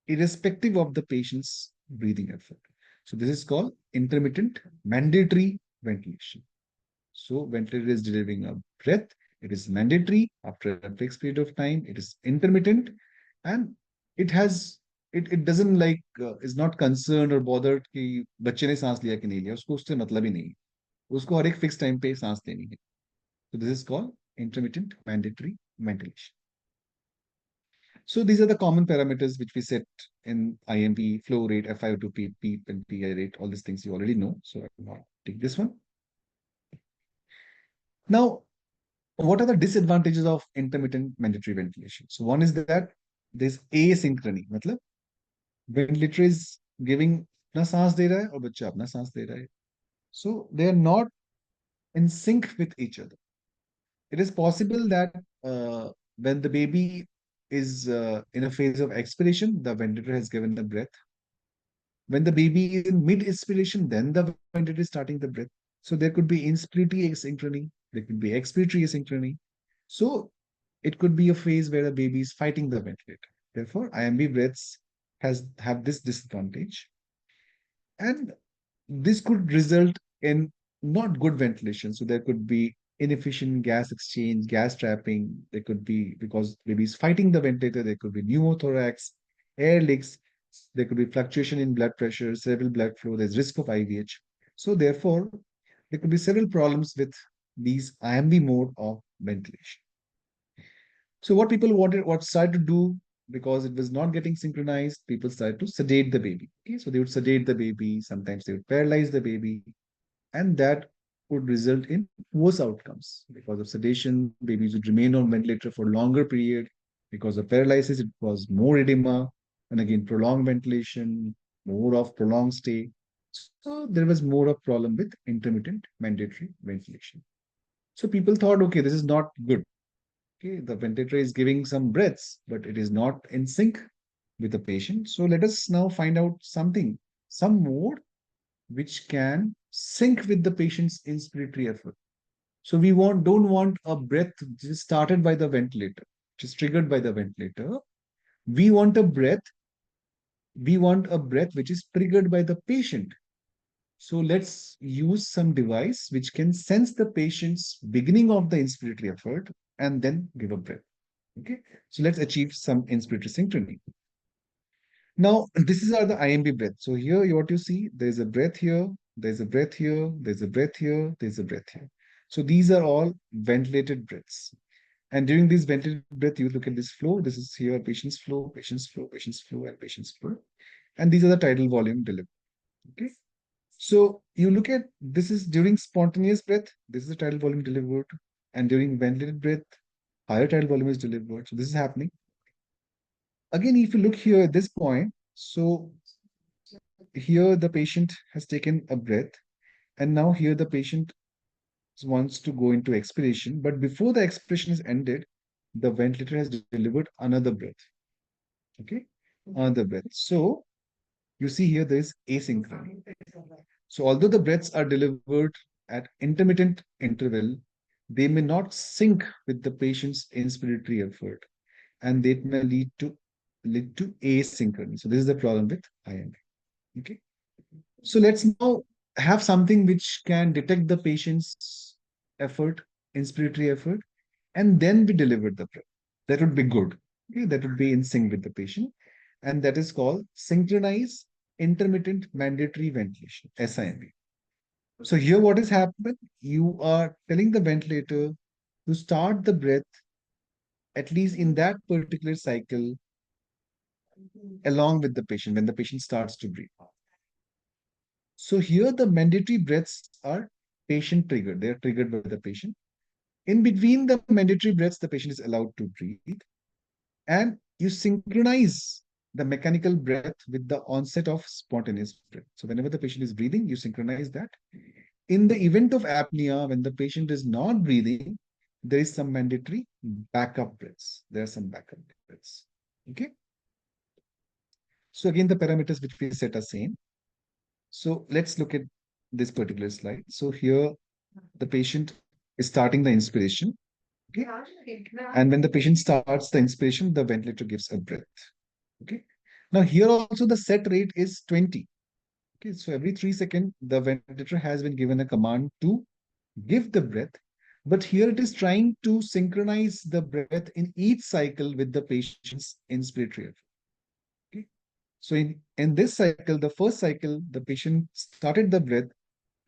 irrespective of the patient's breathing effort. So this is called intermittent mandatory ventilation. So ventilator is delivering a breath. It is mandatory after a fixed period of time. It is intermittent, and it has it doesn't like is not concerned or bothered कि बच्चे ने सांस लिया कि नहीं लिया उसको उससे मतलब ही नहीं उसको हर एक फिक्स टाइम पे सांस लेनी है. So this is called intermittent mandatory ventilation. So these are the common parameters which we set in IMP, flow rate, FiO2, PEEP, and PI rate. All these things you already know. So I will not take this one. Now, what are the disadvantages of intermittent mandatory ventilation? So one is that there's asynchrony. मतलब ventilator is giving अपना सांस दे रहा है और बच्चा अपना सांस दे रहा है. So they are not in sync with each other. It is possible that when the baby is in a phase of expiration, the ventilator has given the breath. When the baby is in mid-inspiration, then the ventilator is starting the breath. So there could be inspiratory asynchrony, there could be expiratory asynchrony. So it could be a phase where the baby is fighting the ventilator. Therefore, IMB breaths have this disadvantage. And this could result in not good ventilation. So there could be inefficient gas exchange, gas trapping. There could be, because baby is fighting the ventilator, there could be pneumothorax, air leaks, there could be fluctuation in blood pressure, cerebral blood flow, there's risk of IVH. So therefore, there could be several problems with these IMV mode of ventilation. So what started to do, because it was not getting synchronized, people started to sedate the baby. Okay, so they would sedate the baby, sometimes they would paralyze the baby, and that would result in worse outcomes. Because of sedation, babies would remain on ventilator for longer period. Because of paralysis, it was more edema, and again prolonged ventilation, more of prolonged stay. So there was more of problem with intermittent mandatory ventilation. So people thought, okay, this is not good. Okay, the ventilator is giving some breaths, but it is not in sync with the patient. So let us now find out some mode which can sync with the patient's inspiratory effort. So we don't want a breath which is started by the ventilator, which is triggered by the ventilator. We want a breath. We want a breath which is triggered by the patient. So let's use some device which can sense the patient's beginning of the inspiratory effort and then give a breath. Okay, so let's achieve some inspiratory synchrony. Now, this is the IMB breath. So here, what you see, there's a breath here, there's a breath here, there's a breath here, there's a breath here. So these are all ventilated breaths. And during this ventilated breath, you look at this flow. This is here patient's flow, patient's flow, patient's flow, and patient's flow. And these are the tidal volume delivered. Okay. So you look at this is during spontaneous breath, this is the tidal volume delivered. And during ventilated breath, higher tidal volume is delivered. So this is happening. Again, if you look here at this point, so here the patient has taken a breath, and now here the patient wants to go into expiration, but before the expiration is ended, the ventilator has delivered another breath. Okay, another breath. So you see here there is asynchrony. So although the breaths are delivered at intermittent interval, they may not sync with the patient's inspiratory effort, and they may lead to asynchrony. So this is the problem with IMA. Okay. So let's now have something which can detect the patient's effort, inspiratory effort, and then we deliver the breath. That would be good. Okay, that would be in sync with the patient. And that is called synchronized intermittent mandatory ventilation, SIMV. So here what has happened? You are telling the ventilator to start the breath at least in that particular cycle along with the patient when the patient starts to breathe. So here the mandatory breaths are patient triggered. They are triggered by the patient. In between the mandatory breaths, the patient is allowed to breathe, and you synchronize the mechanical breath with the onset of spontaneous breath. So whenever the patient is breathing, you synchronize that. In the event of apnea, when the patient is not breathing, there is some mandatory backup breaths. There are some backup breaths. Okay. So again, the parameters which we set are same. So let's look at this particular slide. So here, the patient is starting the inspiration. Okay. And when the patient starts the inspiration, the ventilator gives a breath. Okay. Now here also the set rate is 20. Okay. So every 3 seconds, the ventilator has been given a command to give the breath. But here it is trying to synchronize the breath in each cycle with the patient's inspiratory effort. Okay. So in this cycle, the first cycle, the patient started the breath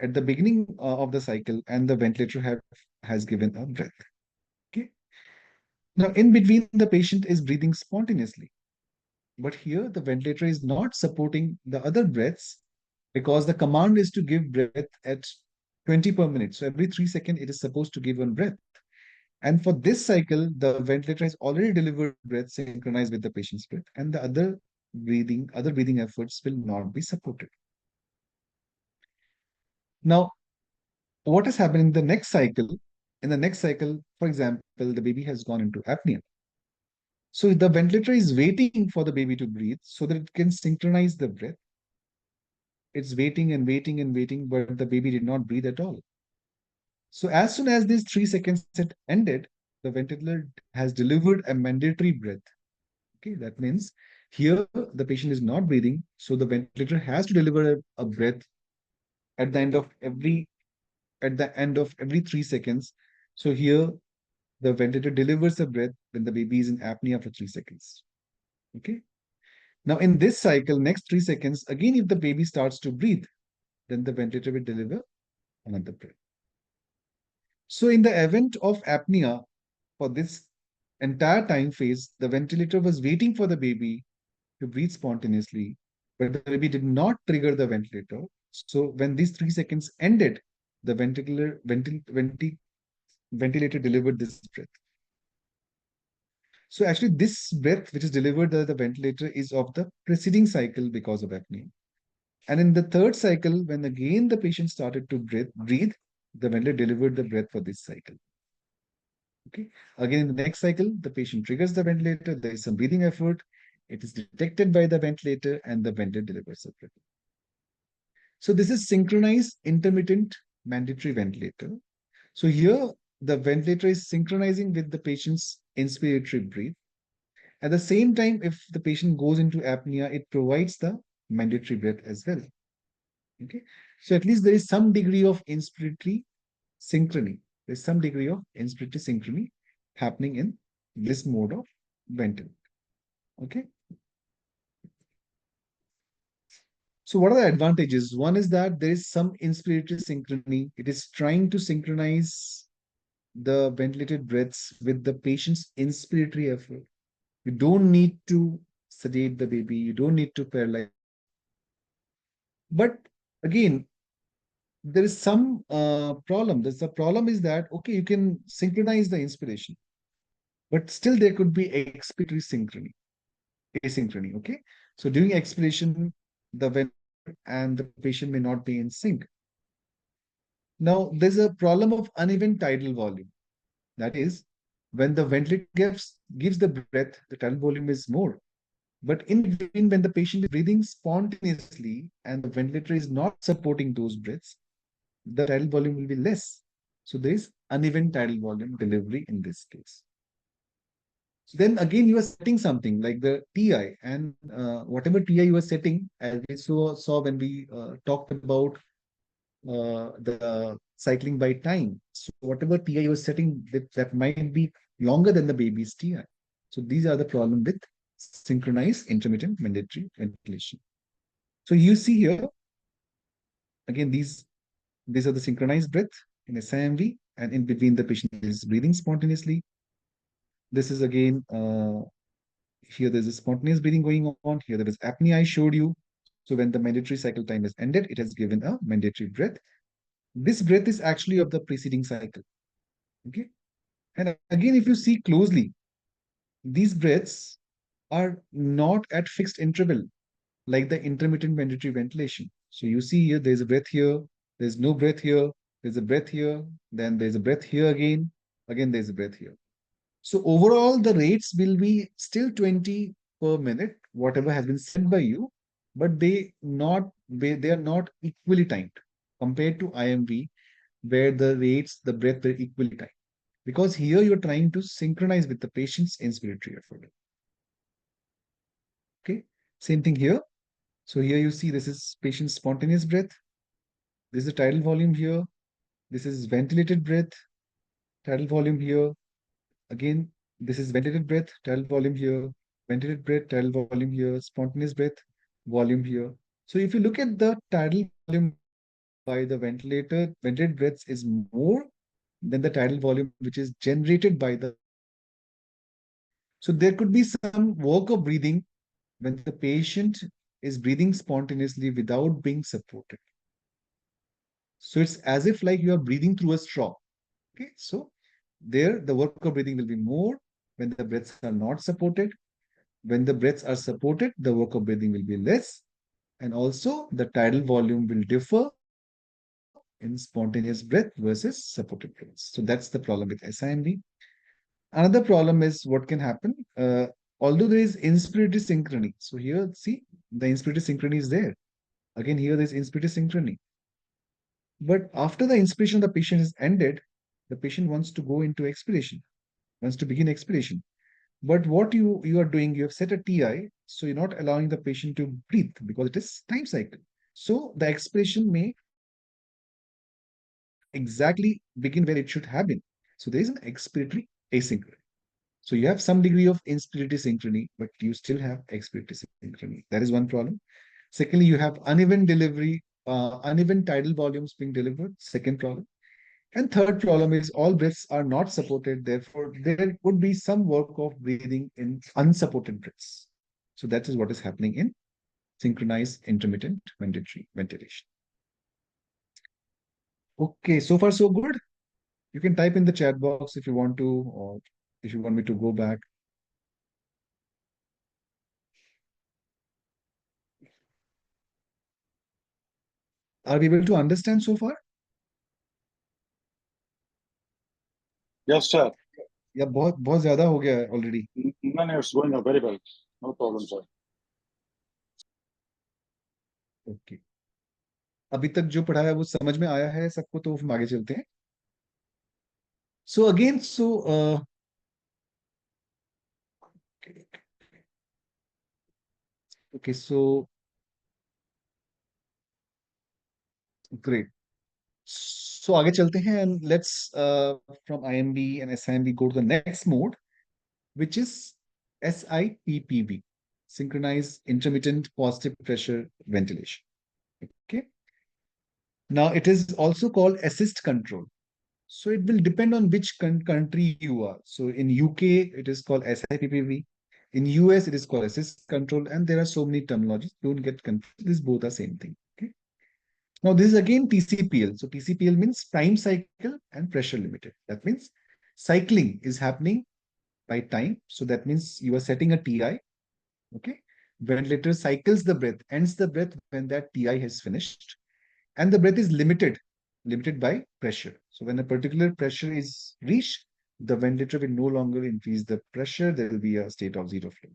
at the beginning of the cycle, and the ventilator has given a breath. Okay. Now, in between, the patient is breathing spontaneously. But here, the ventilator is not supporting the other breaths because the command is to give breath at 20 per minute. So every 3 seconds, it is supposed to give one breath. And for this cycle, the ventilator has already delivered breath synchronized with the patient's breath, and the other breathing efforts will not be supported. Now, what has happened in the next cycle? In the next cycle, for example, the baby has gone into apnea. So the ventilator is waiting for the baby to breathe so that it can synchronize the breath. It's waiting and waiting and waiting, but the baby did not breathe at all. So as soon as these 3 seconds had ended, the ventilator has delivered a mandatory breath. Okay, that means here the patient is not breathing, so the ventilator has to deliver a breath at the end of every 3 seconds. So here the ventilator delivers a breath when the baby is in apnea for 3 seconds. Okay. Now, in this cycle, next 3 seconds, again, if the baby starts to breathe, then the ventilator will deliver another breath. So, in the event of apnea, for this entire time phase, the ventilator was waiting for the baby to breathe spontaneously, but the baby did not trigger the ventilator. So, when these 3 seconds ended, the ventilator delivered this breath. So actually, this breath which is delivered by the ventilator is of the preceding cycle because of apnea. And in the third cycle, when again the patient started to breathe, the ventilator delivered the breath for this cycle. Okay. Again, in the next cycle, the patient triggers the ventilator. There is some breathing effort. It is detected by the ventilator, and the ventilator delivers the breath. So this is synchronized intermittent mandatory ventilator. So here, the ventilator is synchronizing with the patient's inspiratory breath. At the same time, if the patient goes into apnea, it provides the mandatory breath as well. Okay. So at least there is some degree of inspiratory synchrony. There's some degree of inspiratory synchrony happening in this mode of venting. Okay. So what are the advantages? One is that there is some inspiratory synchrony. It is trying to synchronize the ventilated breaths with the patient's inspiratory effort. You don't need to sedate the baby. You don't need to paralyze. But again, there is some problem. The problem is that, okay, you can synchronize the inspiration, but still there could be expiratory synchrony, asynchrony. Okay. So during expiration, the ventilator and the patient may not be in sync. Now, there's a problem of uneven tidal volume. That is, when the ventilator gives the breath, the tidal volume is more. But in between, when the patient is breathing spontaneously and the ventilator is not supporting those breaths, the tidal volume will be less. So there is uneven tidal volume delivery in this case. So then again, you are setting something like the TI, and whatever TI you are setting, as we saw when we talked about the cycling by time. So whatever TI you are setting, that might be longer than the baby's TI. So these are the problem with synchronized intermittent mandatory ventilation. So you see here, again, these are the synchronized breath in SIMV, and in between the patient is breathing spontaneously. This is again, here there's a spontaneous breathing going on. Here there is apnea I showed you. So when the mandatory cycle time is ended, it has given a mandatory breath. This breath is actually of the preceding cycle. Okay. And again, if you see closely, these breaths are not at fixed interval like the intermittent mandatory ventilation. So you see here, there's a breath here, there's no breath here, there's a breath here, then there's a breath here again there's a breath here. So overall, the rates will be still 20 per minute, whatever has been said by you, but they are not equally timed compared to IMV, where the rates, the breath were equally timed. Because here you're trying to synchronize with the patient's inspiratory effort. Okay, same thing here. So here you see this is patient's spontaneous breath. This is the tidal volume here. This is ventilated breath, tidal volume here. Again, this is ventilated breath, tidal volume here, ventilated breath, tidal volume here, spontaneous breath, volume here. So if you look at the tidal volume by the ventilated breaths is more than the tidal volume which is generated by the. So there could be some work of breathing when the patient is breathing spontaneously without being supported. So it's as if like you are breathing through a straw. Okay, so there the work of breathing will be more when the breaths are not supported. When the breaths are supported, the work of breathing will be less. And also the tidal volume will differ in spontaneous breath versus supported breaths. So that's the problem with SIMV. Another problem is what can happen. Although there is inspiratory synchrony. So here, see, the inspiratory synchrony is there. Again, here there's inspiratory synchrony. But after the inspiration of the patient is ended, the patient wants to go into expiration, wants to begin expiration. But what you are doing, you have set a TI, so you're not allowing the patient to breathe because it is time cycle. So the expiration may exactly begin where it should have been. So there is an expiratory asynchrony. So you have some degree of inspiratory synchrony, but you still have expiratory synchrony. That is one problem. Secondly, you have uneven delivery, uneven tidal volumes being delivered. Second problem. And third problem is all breaths are not supported. Therefore, there would be some work of breathing in unsupported breaths. So that is what is happening in synchronized intermittent mandatory ventilation. Okay, so far so good. You can type in the chat box if you want to, or if you want me to go back. Are we able to understand so far? Yes, sir. या बहुत बहुत ज्यादा हो गया है already? No, no, it's going very well. No problem, sir. Okay. अभी तक जो पढ़ाया वो समझ में आया है सबको, तो हम आगे चलते हैं. So again, okay, okay, so great. So आगे चलते हैं and let's from IMB and SIMB go to the next mode, which is SIPPV, synchronized intermittent positive pressure ventilation. Okay. Now it is also called assist control. So it will depend on which country you are. So in UK, it is called SIPPV. In US, it is called assist control. And there are so many terminologies. Don't get confused. These both are same thing. Okay. Now this is again TCPL. So TCPL means time cycle and pressure limited. That means cycling is happening by time. So that means you are setting a TI. Okay. Ventilator cycles the breath, ends the breath when that TI has finished. And the breath is limited by pressure. So when a particular pressure is reached, the ventilator will no longer increase the pressure. There will be a state of zero flow.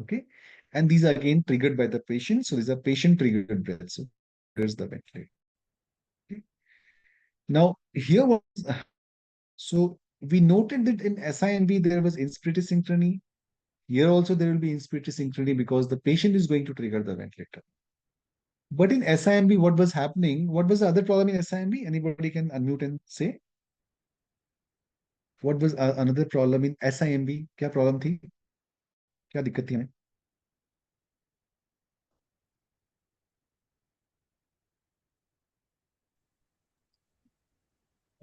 Okay. And these are again triggered by the patient. So these are patient triggered breaths. So triggers the ventilator. Okay. Now here was, so we noted that in SIMV there was inspiratory synchrony. Here also there will be inspiratory synchrony because the patient is going to trigger the ventilator. But in SIMB, what was happening? What was the other problem in SIMB? Anybody can unmute and say? What was another problem in SIMB? क्या problem थी? क्या दिक्कत थी हमें?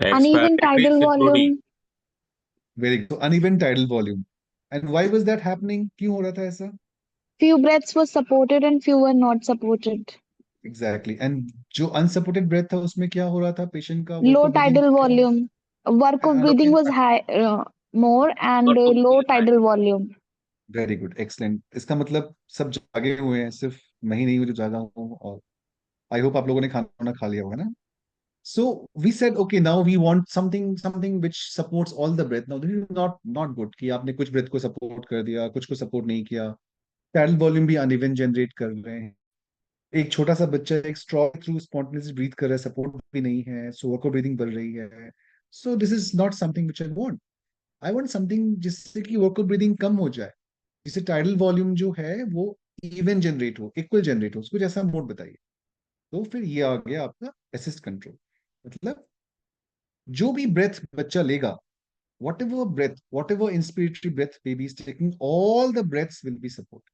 Uneven tidal volume. Very good. So uneven tidal volume. And why was that happening? क्यों हो रहा था ऐसा? Few breaths were supported and few were not supported. Exactly. And जो unsupported breath था उसमें क्या हो रहा था? Patient का Low work of breathing tidal volume. Work of Anup, breathing was high, more, and low tidal volume. very good, excellent. इसका मतलब सब जागे हुए हैं, सिर्फ मैं ही नहीं हूँ जो जागा हूँ, और आई होप आप लोगों ने खाना वाना खा लिया होगा ना. So we said, okay, now we want something which supports all the breath. Now this is not good कि आपने कुछ breath को support कर दिया, कुछ को support नहीं किया. Tidal volume भी uneven generate कर रहे हैं. एक छोटा सा बच्चा एक straw through spontaneously breathe कर रहा है, support भी नहीं है, so vocal breathing बढ़ रही है. So this is not something which I want. I want something जिससे कि vocal breathing कम हो जाए, जिससे tidal volume जो है वो even generate हो, equal generate हो. उसको जैसा मोड बताइए. तो फिर ये आ गया आपका assist control. मतलब जो भी breath बच्चा लेगा, whatever inspiratory breath baby is taking, all the breaths will be supported.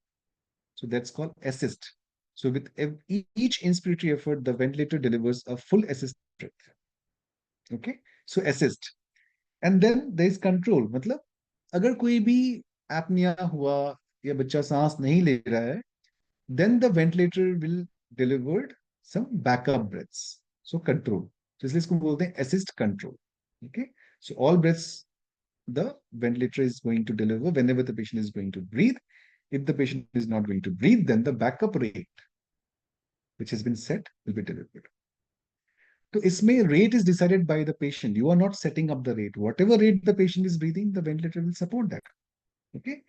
So that's called assist. So with each inspiratory effort, the ventilator delivers a full assist breath. Okay, so assist. And then there is control. मतलब अगर कोई भी apnea हुआ या बच्चा सांस नहीं ले रहा है, then the ventilator will deliver some backup breaths. So control. So इसलिए इसको बोलते हैं assist control. Okay, so all breaths the ventilator is going to deliver whenever the patient is going to breathe. If the patient is not going to breathe, then the backup rate which has been set will be delivered. So isme rate is decided by the patient. You are not setting up the rate. Whatever rate the patient is breathing, the ventilator will support that. Okay.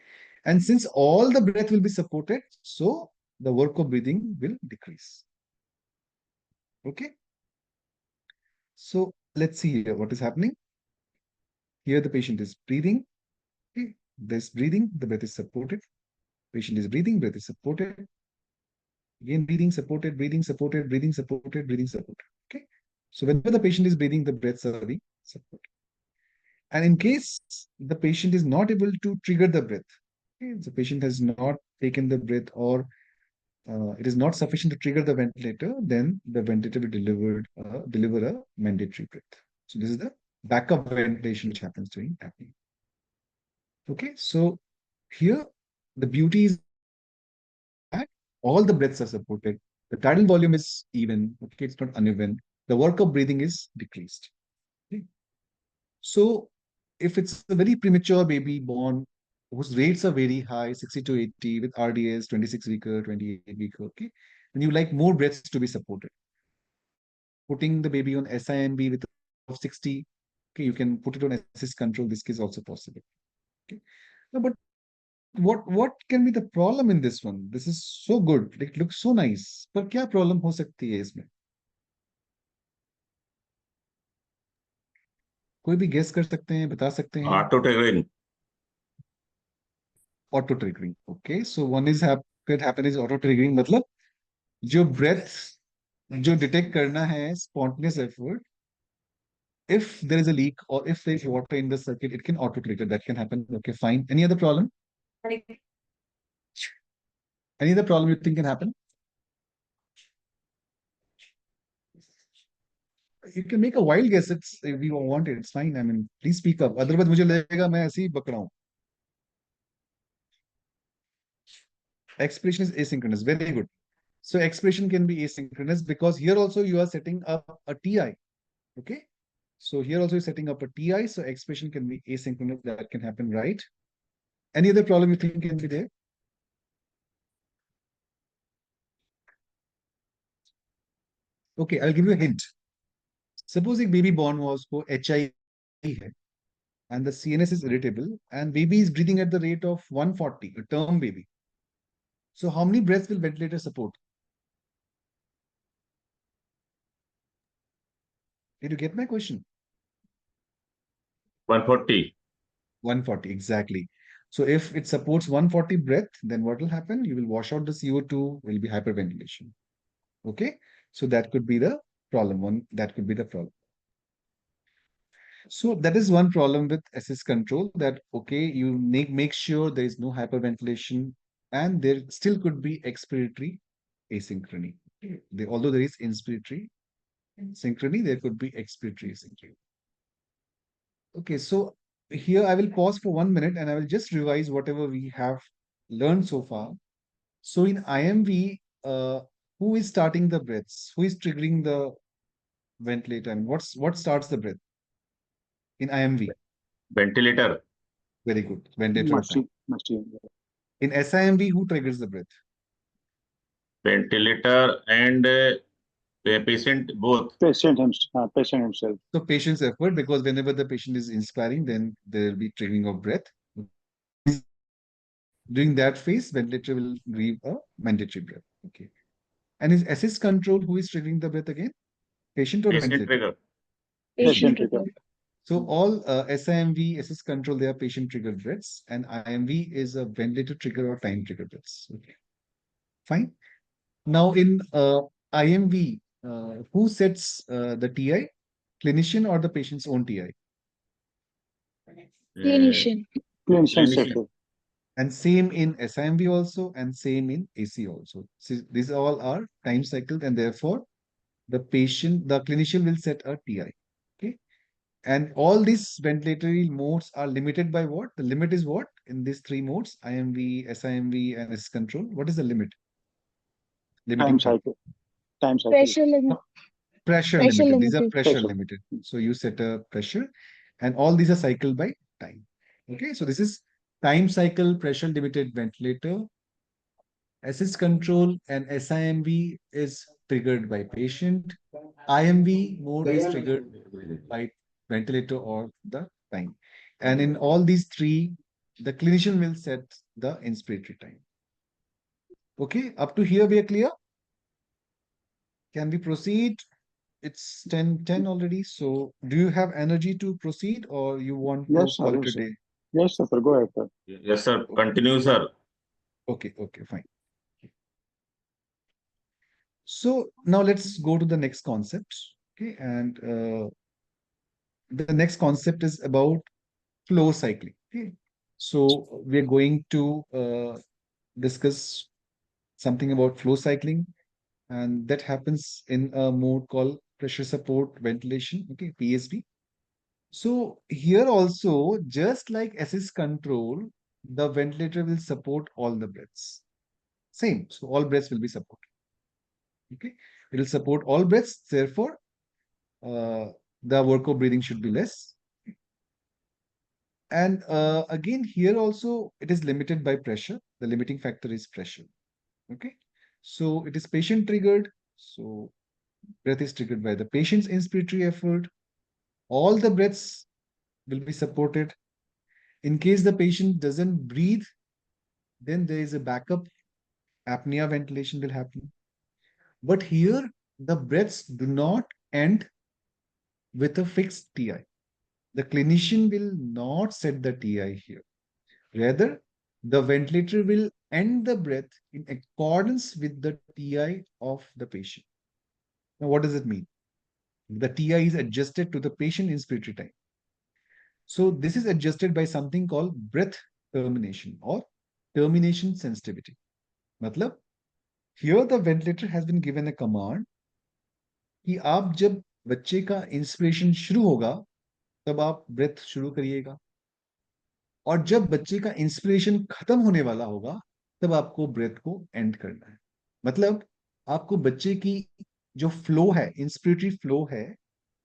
And since all the breath will be supported, so the work of breathing will decrease. Okay. So let's see here what is happening. Here the patient is breathing. Okay. This breathing, the breath is supported. Patient is breathing, breath is supported. Again, breathing supported, breathing supported, breathing supported, breathing supported. Okay. So whenever the patient is breathing, the breaths are being supported. And in case the patient is not able to trigger the breath, okay, the patient has not taken the breath, or it is not sufficient to trigger the ventilator, then the ventilator will deliver a mandatory breath. So this is the backup ventilation which happens during apnea. Okay, so here the beauty is that all the breaths are supported. The tidal volume is even. Okay, it's not uneven. The work of breathing is decreased. Okay. So if it's a very premature baby born whose rates are very high, 60 to 80 with RDS, 26 weeker, 28 weeker, okay, then you like more breaths to be supported. Putting the baby on SIMB with of 60, okay, you can put it on assist control. This is also possible. Okay, no, but what can be the problem in this one? This is so good. It looks so nice. पर क्या problem हो सकती है इसमें? कोई भी guess कर सकते हैं, बता सकते हैं? Auto triggering. Auto triggering. Okay, so one is could happen is auto triggering. मतलब जो breath जो detect करना है spontaneous effort, if there is a leak or if there is water in the circuit, it can auto trigger. That can happen. Okay, fine. Any other problem? Any other problem you think can happen? You can make a wild guess. It's if you want it, it's fine. I mean, please speak up. Otherwise, मुझे लगेगा मैं ऐसे ही बक रहा हूँ. Expiration is asynchronous. Very good. So expiration can be asynchronous because here also you are setting up a TI. Okay. So here also you're setting up a TI. So expiration can be asynchronous. That can happen, right? Any other problem you think can be there? Okay, I'll give you a hint. Suppose a baby born was for HI and the CNS is irritable and baby is breathing at the rate of 140, a term baby. So how many breaths will ventilator support? Did you get my question? 140. 140, exactly. So if it supports 140 breath, then what will happen? You will wash out the CO2, will be hyperventilation. Okay, so that could be the problem. That could be the problem. So that is one problem with assist control, that okay, you make sure there is no hyperventilation and there still could be expiratory asynchrony. Although there is inspiratory synchrony, there could be expiratory asynchrony. Okay, so here I will pause for 1 minute and I will just revise whatever we have learned so far. So in IMV, who is starting the breaths? Who is triggering the ventilator? And what starts the breath? in IMV? Ventilator. Very good. Ventilator or time. Machine. In SIMV, who triggers the breath? Ventilator and patient both. Patient himself. So patient's effort, because whenever the patient is inspiring, then there will be triggering of breath. During that phase, ventilator will give a mandatory breath. Okay. And is assist control, who is triggering the breath again? Patient or Patient ventilator? trigger. Patient Patient trigger. So all SIMV, assist control, they are patient triggered breaths, and IMV is a ventilator trigger or time trigger breaths. Okay. Fine. Now in IMV, who sets the TI? Clinician or the patient's own TI? Clinician. Clinician Clinician. setting. And same in SIMV also, and same in AC also. So these all are time cycled, and therefore the clinician will set a TI. Okay. And all these ventilatory modes are limited by what? The limit is what in these three modes, IMV, SIMV, and S control? What is the limit? Limiting Time factor. cycle. Time cycle. Pressure limit. Pressure Pressure limited. These are limited. pressure Pressure. limited. So you set a pressure, and all these are cycled by time. Okay. So this is time cycle pressure limited ventilator. Assist control and SIMV is triggered by patient. IMV mode is triggered by ventilator or the time. And in all these three, the clinician will set the inspiratory time. Okay, up to here we are clear? Can we proceed? It's 10:10 already. So do you have energy to proceed, or you want to Yes, call it a sir. day? Yes, sir. Go ahead, sir. Yes, sir. Continue, sir. Okay, fine. So now let's go to the next concept. Okay, and the next concept is about flow cycling. Okay, so we're going to discuss something about flow cycling, and that happens in a mode called pressure support ventilation. Okay, PSV. So here also, just like assist control, the ventilator will support all the breaths. Same. So all breaths will be supported. Okay, it will support all breaths. Therefore, the work of breathing should be less. And again, here also it is limited by pressure. The limiting factor is pressure. Okay, so it is patient triggered. So breath is triggered by the patient's inspiratory effort. All the breaths will be supported. In case the patient doesn't breathe, then there is a backup apnea ventilation will happen. But here, the breaths do not end with a fixed TI. The clinician will not set the TI here. Rather, the ventilator will end the breath in accordance with the TI of the patient. Now, what does it mean? The TI is adjusted to the patient inspiratory time. So this is adjusted by something called breath termination or termination sensitivity. Matlab, here the ventilator has been given a command कि आप जब बच्चे का inspiration शुरू होगा तब आप breath शुरू करिएगा, और जब बच्चे का इंस्पिरेशन खत्म होने वाला होगा तब आपको ब्रेथ को एंड करना है. मतलब आपको बच्चे की जो फ्लो है, इंस्पिरेटरी फ्लो है,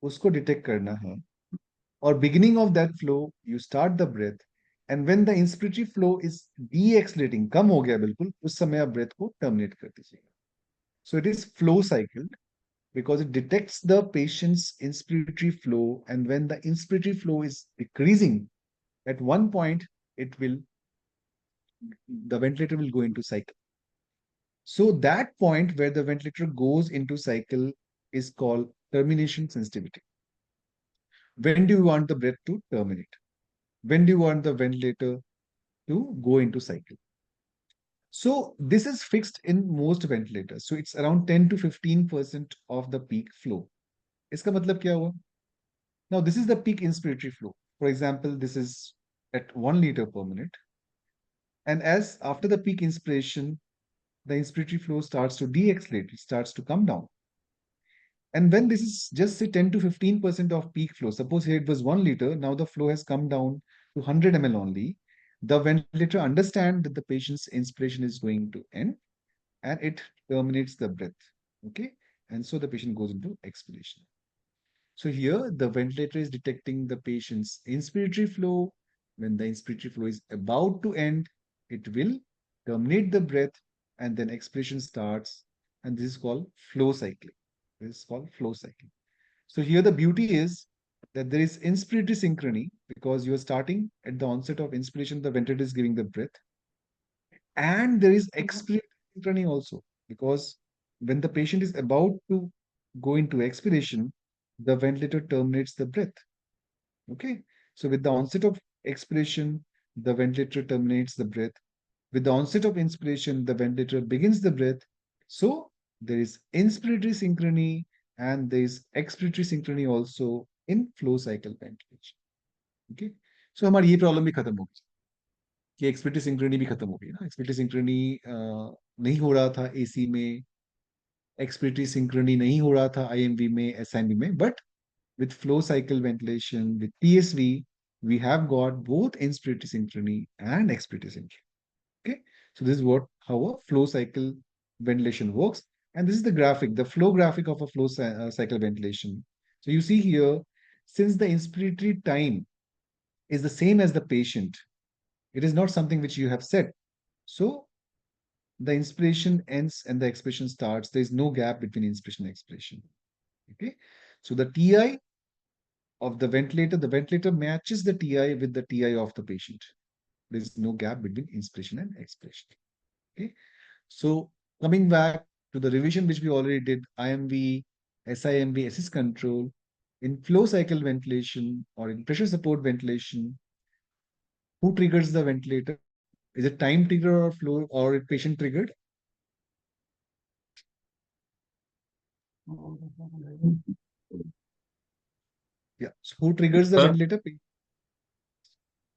उसको डिटेक्ट करना है, और beginning of that flow you start the breath, and when the inspiratory flow is decelerating, कम हो गया बिल्कुल, उस समय आप ब्रेथ को टर्मिनेट कर दीजिएगा. So it is flow cycle because it detects the patient's inspiratory flow, and when the inspiratory flow is decreasing, at one point the ventilator will go into cycle. So that point where the ventilator goes into cycle is called termination sensitivity. When do you want the breath to terminate? When do you want the ventilator to go into cycle? So this is fixed in most ventilators. So it's around 10 to 15% of the peak flow. इसका मतलब क्या हुआ? Now, this is the peak inspiratory flow. For example, this is at 1 liter per minute. And as after the peak inspiration, the inspiratory flow starts to de-accelerate, it starts to come down. And when this is just say 10 to 15% of peak flow, suppose here it was 1 liter, now the flow has come down to 100 ml only, the ventilator understands that the patient's inspiration is going to end, and it terminates the breath. Okay. And so the patient goes into expiration. So here the ventilator is detecting the patient's inspiratory flow. When the inspiratory flow is about to end, it will terminate the breath and then expiration starts. And this is called flow cycling. This is called flow cycling. So here the beauty is that there is inspiratory synchrony because you are starting at the onset of inspiration, the ventilator is giving the breath. And there is expiratory synchrony also because when the patient is about to go into expiration, the ventilator terminates the breath. Okay. So with the onset of expiration, the ventilator terminates the breath. With the onset of inspiration, the ventilator begins the breath. So there is inspiratory synchrony and there is expiratory synchrony also in flow cycle ventilation. Okay. So हमारी ये problem भी खत्म हो गई कि expected Synchrony भी खत्म हो गई ना एक्सपेक्टेड सिंक्रोनी नहीं हो रहा था एसी में एक्सपेक्टेड सिंक्रोनी नहीं हो रहा था आईएमवी में एसआईएमवी में but with flow cycle ventilation, with PSV, we have got both inspiratory synchrony and expiratory synchrony. Okay, so this is what how a flow cycle ventilation works, and this is the graphic, the flow graphic of a cycle ventilation. So you see here, since the inspiratory time is the same as the patient, it is not something which you have set. So the inspiration ends and the expiration starts. There is no gap between inspiration and expiration. Okay, so the TI of the ventilator matches the TI with the TI of the patient. There is no gap between inspiration and expiration. Okay. So coming back to the revision which we already did, IMV, SIMV, assist control, in flow cycle ventilation or in pressure support ventilation, who triggers the ventilator? Is it time trigger or flow or patient triggered? Yeah. So who triggers the Sir? ventilator?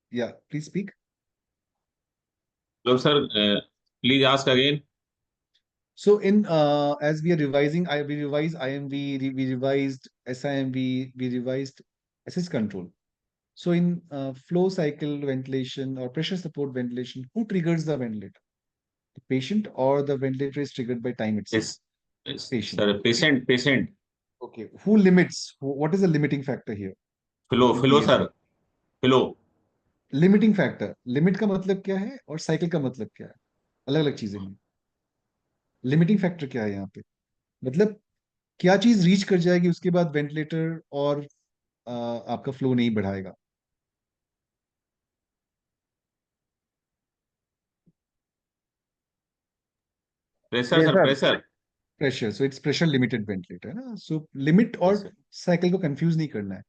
Yeah, please speak. Hello, sir. Please ask again. So in as we are revising, we revised IMV, we revised SIMV, we revised assist control. So in flow cycle ventilation or pressure support ventilation, who triggers the ventilator? The patient or the ventilator is triggered by time itself? Yes. Yes. Patient. Sir, patient. Okay. Who limits? What is the limiting factor here? Flow, sir. Flow. Limiting factor. Limit का मतलब क्या है और cycle का मतलब क्या है? अलग-अलग चीजें हैं. Limiting factor क्या है यहाँ पे? मतलब क्या चीज रीच कर जाएगी उसके बाद वेंटिलेटर और आपका फ्लो नहीं बढ़ाएगा. Pressure, Yes, sir. sir. Pressure. Pressure so it's pressure limited ventilator है ना. सो लिमिट और Yes, sir. साइकिल को कंफ्यूज नहीं करना है.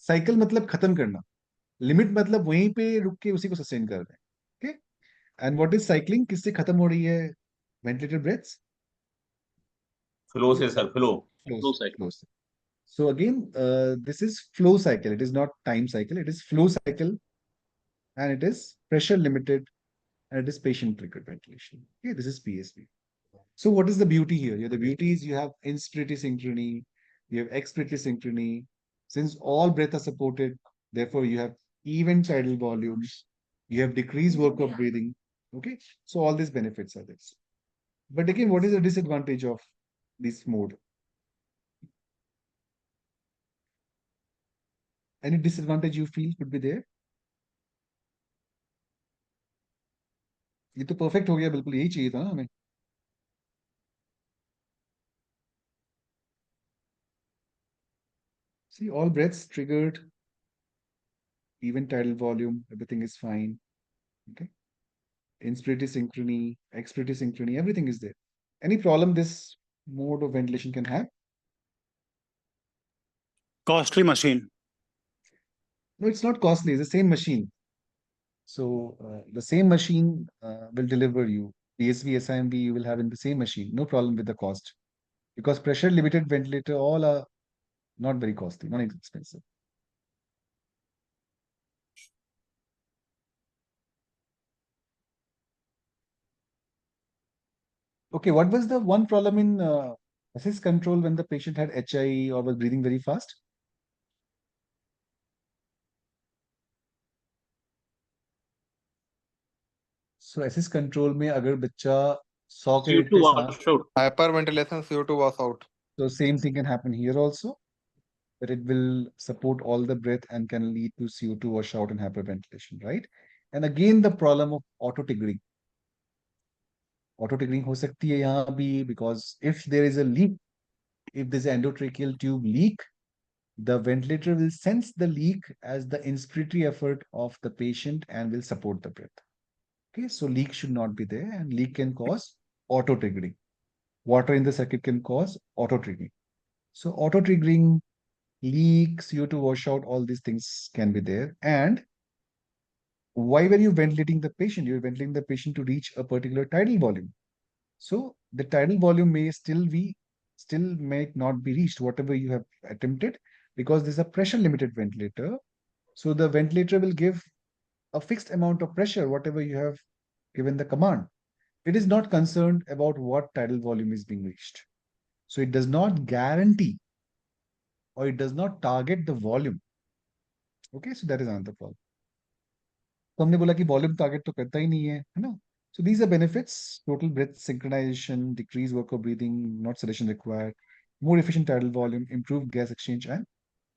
साइकिल मतलब खत्म करना, लिमिट मतलब वहीं पे रुक के उसी को सस्टेन कर रहे हैं. Okay. And what is cycling? किससे खत्म हो रही है ventilator breaths? Flow, sir. Flow. Flow cycle. So again, this is flow cycle. It is not time cycle. It is flow cycle, and it is pressure limited, and it is patient triggered ventilation. Okay, this is PSV. So what is the beauty here? Yeah, the beauty is you have inspiratory synchrony, you have expiratory synchrony. Since all breath are supported, therefore you have even tidal volumes, you have decreased work of breathing. Okay, so all these benefits are there. But again, what is the disadvantage of this mode? Any disadvantage you feel could be there? ये तो perfect हो गया, बिल्कुल यही चाहिए था ना हमें. See, all breaths triggered, even tidal volume, everything is fine. Okay. Inspiratory synchrony, expiratory synchrony, everything is there. Any problem this mode of ventilation can have? Costly machine. No, it's not costly. It's the same machine. So the same machine will deliver you PSV, SIMV. You will have in the same machine. No problem with the cost because pressure limited ventilator all are not very costly, not expensive. Okay, what was the one problem in assist control when the patient had HI or was breathing very fast? So assist control में अगर बच्चा 100 के rate CO2 पे सांस, washout. Hyperventilation, CO2 was out. so same thing can happen here also. that it will support all the breath and can lead to CO2 washout and hyperventilation, right? And again, the problem of auto triggering. Auto triggering हो सकती है यहाँ भी, because if there is a leak, if there's an endotracheal tube leak, the ventilator will sense the leak as the inspiratory effort of the patient and will support the breath. Okay, so leak should not be there, and leak can cause auto triggering. Water in the circuit can cause auto triggering. So auto triggering, leak, CO2 washout, all these things can be there. And why were you ventilating the patient? You're ventilating the patient to reach a particular tidal volume. So the tidal volume still may not be reached, whatever you have attempted, because there's a pressure limited ventilator. So the ventilator will give a fixed amount of pressure, whatever you have given the command. It is not concerned about what tidal volume is being reached. So it does not guarantee or it does not target the volume. Okay, so that is another problem. तो हमने बोला कि volume target तो करता ही नहीं है ना? So these are benefits: total breath synchronization, decreased work of breathing, not sedation required, more efficient tidal volume, improved gas exchange, and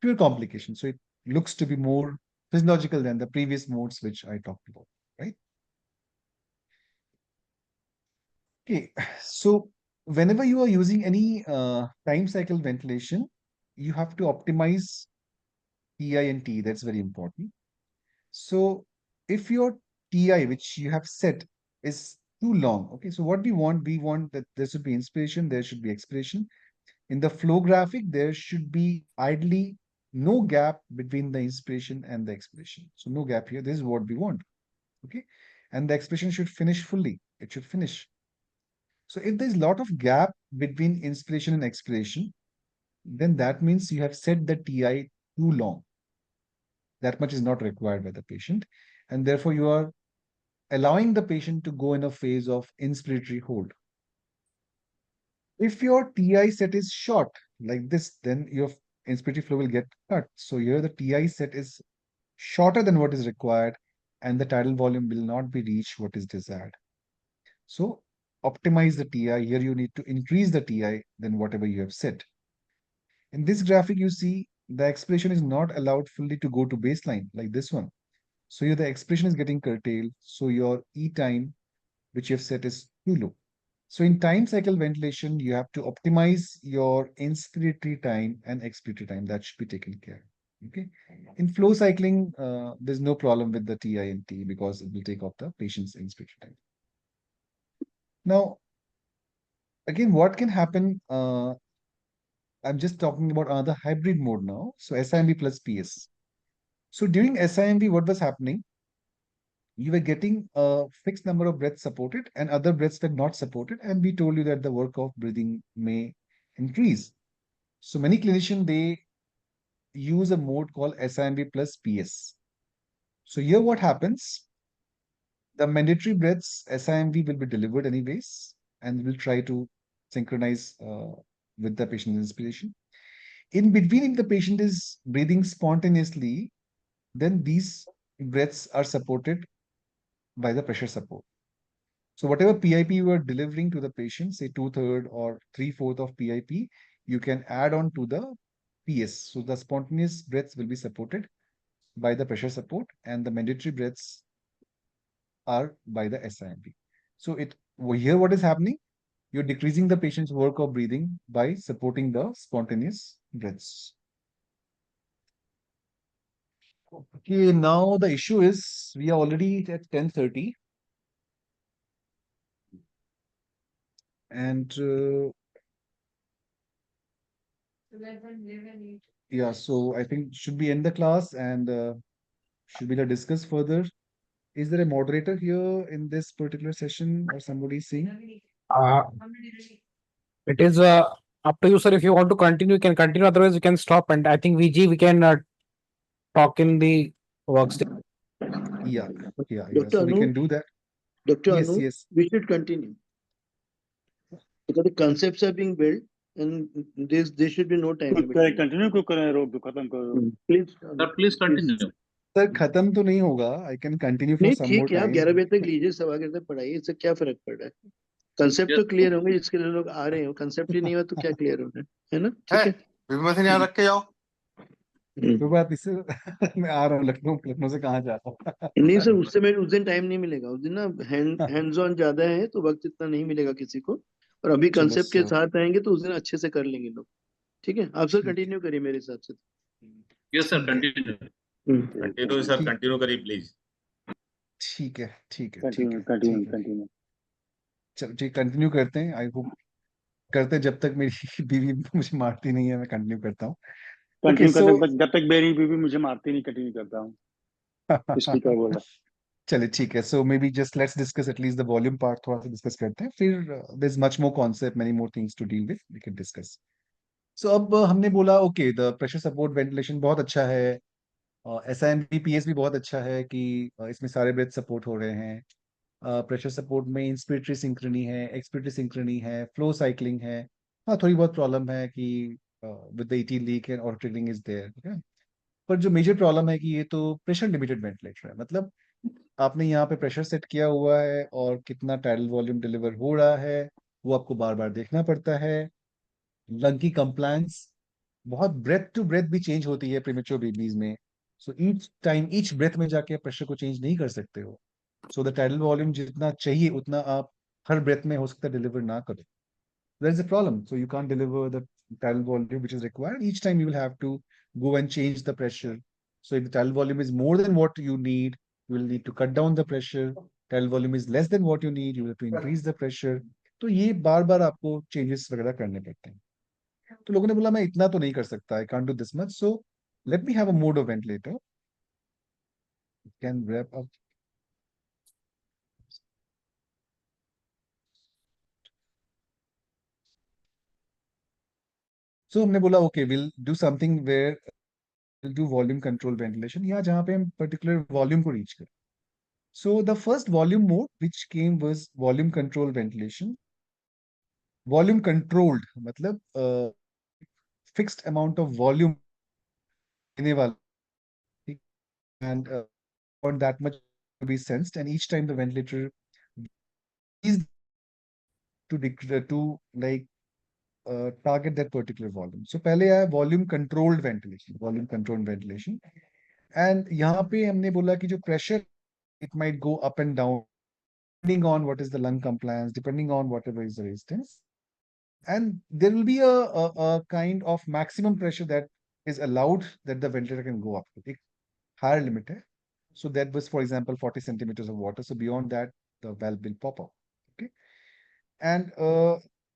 fewer complications. So it looks to be more physiological than the previous modes which I talked about, right? Okay, so whenever you are using any time cycle ventilation, you have to optimize TI and T. That's very important. So if your TI, which you have set, is too long, okay, so what we want that there should be inspiration, there should be expiration. In the flow graphic, there should be ideally no gap between the inspiration and the expiration. So no gap here. This is what we want, okay? And the expiration should finish fully. It should finish. So if there's a lot of gap between inspiration and expiration, then that means you have set the TI too long. That much is not required by the patient, and therefore you are allowing the patient to go in a phase of inspiratory hold. If your TI set is short like this, then your inspiratory flow will get cut. So here the TI set is shorter than what is required, and the tidal volume will not be reached what is desired. So optimize the TI. Here you need to increase the TI than whatever you have set. In this graphic, you see the expiration is not allowed fully to go to baseline like this one. So here the expiration is getting curtailed. So your E time, which you have set, is too low. So in time cycle ventilation, you have to optimize your inspiratory time and expiratory time. That should be taken care. Okay. In flow cycling, there's no problem with the TI and T because it will take off the patient's inspiratory time. Now, again, what can happen? I'm just talking about another hybrid mode now. So SIMV plus PS. So during SIMV, what was happening? You were getting a fixed number of breaths supported and other breaths were not supported. And we told you that the work of breathing may increase. So many clinicians, they use a mode called SIMV plus PS. So here what happens? The mandatory breaths, SIMV will be delivered anyways, and we'll try to synchronize with the patient's inspiration. In between, if the patient is breathing spontaneously, then these breaths are supported by the pressure support. So whatever PIP you are delivering to the patient, say 2/3 or 3/4 of PIP, you can add on to the PS. So the spontaneous breaths will be supported by the pressure support, and the mandatory breaths are by the SIMP. So here what is happening? You're decreasing the patient's work of breathing by supporting the spontaneous breaths. Okay, now the issue is we are already at 10:30. And yeah, so I think should we end the class and should we discuss further? Is there a moderator here in this particular session or somebody saying? Uh, it is up to you, sir. If you want to continue, you can continue. Otherwise, you can stop. And I think VG, we can talk in the workstation. Yeah. Dr. So we Anup, can do that. Dr. Yes, Anup, yes. we should continue because the concepts are being built and there should be no time limit. Continue क्यों करें रोक दो खत्म करो Please, Sir, please continue. Sir खत्म तो नहीं होगा. I can continue for नहीं some more ठीक है, आप time. 11 बजे तक लीजिए, सवा के तक पढ़ाइए, इससे क्या फर्क पड़ रहा है? कंसेप्ट तो क्लियर होंगे जिसके लिए लोग आ रहे हो, कंसेप्ट ही नहीं हुआ तो क्या क्लियर होगा, है ना? ठीक है, विमर्शन यहाँ रख के जाओ. कोई बात नहीं सर। मैं आ रहा हूँ लखनऊ, लखनऊ से कहाँ जाता हूँ। नहीं सर, उससे मैं उस दिन टाइम नहीं मिलेगा। उस दिन ना हैंड्स ऑन ज्यादा है, तो वक्त इतना नहीं मिलेगा किसी को। और अभी चलो कंसेप्ट के सर, साथ आएंगे तो उस दिन अच्छे से कर लेंगे लोग। ठीक है, आप सर ठीक है, कंटिन्यू करिए मेरे हिसाब से। यस सर, ठीक है, कंटिन्यू हम्म। कंटिन्यू सर, ठीक, कंटिन्यू करिए प्लीज। ठीक है, ठीक है, ठीक कंटिन्यू है, कंटिन्यू ठीक है। कंटिन्यू। चलो ठीक, कंटिन्यू करते हैं। आई होप करते हैं जब तक मेरी बीवी मुझे मारती नहीं है, मैं कंटिन्यू करता हूँ। ओके कंटिन्यू सो करते जब तक मेरी बीवी मुझे मारती नहीं, कंटिन्यू करता हूँ। स्पीकर बोल रहा चलिए ठीक है। So maybe just let's discuss at least the volume part, थोड़ा सा डिस्कस करते हैं, फिर there is much more concept, many more things to deal with, we can discuss. So अब हमने बोला okay, the pressure support ventilation बहुत अच्छा है, SIMBPS भी बहुत अच्छा है कि इसमें सारे ब्रेथ सपोर्ट हो रहे हैं। प्रेशर सपोर्ट में इंस्पिरेटरी सिंक्रोनी है, एक्सपिरेटरी सिंक्रोनी है, फ्लो साइक्लिंग है। हाँ, थोड़ी बहुत प्रॉब्लम है कि with the ET leak and autotriggering is there. पर जो मेजर प्रॉब्लम है कि ये तो प्रेशर लिमिटेड वेंटिलेटर है, मतलब आपने यहाँ पे प्रेशर सेट किया हुआ है और कितना टाइडल वॉल्यूम डिलीवर हो रहा है वो आपको बार बार देखना पड़ता है। लंग की कंप्लायंस बहुत ब्रेथ टू ब्रेथ भी चेंज होती है प्रीमेच्योर बेबीज में। So each time each breath में जाके आप प्रेशर को चेंज नहीं कर सकते हो। सो द टाइडल वॉल्यूम जितना चाहिए उतना आप हर ब्रेथ में हो सकता है डिलीवर ना करो। There is a problem. So you can't deliver the tidal volume which is required. Each time you will have to go and change the pressure. So if the tidal volume is more than what you need, you will need to cut down the pressure. Tidal volume is less than what you need, you will have to increase the pressure. तो ये बार बार आपको changes वगैरह करने पड़ते हैं। तो लोगों ने बोला मैं इतना तो नहीं कर सकता, I can't do this much, so let me have a mode of ventilator can wrap up. So हमने बोला okay will do something where will do volume control ventilation, या जहाँ पे हम पर्टिकुलर वॉल्यूम को रीच करें। So the first volume mode which came was volume control ventilation. Volume controlled मतलब fixed amount of volume देने वाला, ठीक? And not that much to be sensed, and each time the ventilator is to like target that particular volume. So पहले आया volume controlled ventilation, volume controlled ventilation, and यहाँ पे हमने बोला कि जो pressure it might go up and down depending on what is the lung compliance, depending on whatever is the resistance. And there will be a kind of maximum pressure that is allowed that the ventilator can go up to. एक higher limit है. So that was, for example, 40 centimeters of water. So beyond that, the valve will pop up. Okay. And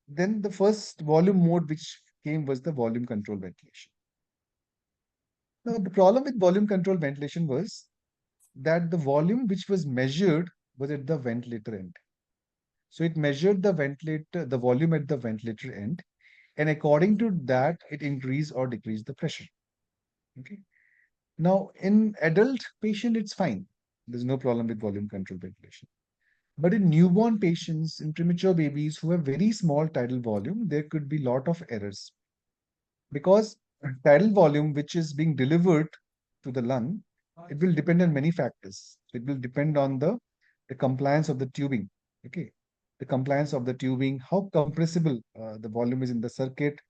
then the first volume mode which came was the volume control ventilation. Now, the problem with volume control ventilation was that the volume which was measured was at the ventilator end. So it measured the volume at the ventilator end, and according to that, it increase or decrease the pressure. Okay. Now, in adult patient, it's fine. There's no problem with volume control ventilation. But in newborn patients, in premature babies who have very small tidal volume, there could be lot of errors because tidal volume, which is being delivered to the lung, it will depend on many factors. It will depend on the compliance of the tubing. Okay. The compliance of the tubing, how compressible the volume is in the circuit,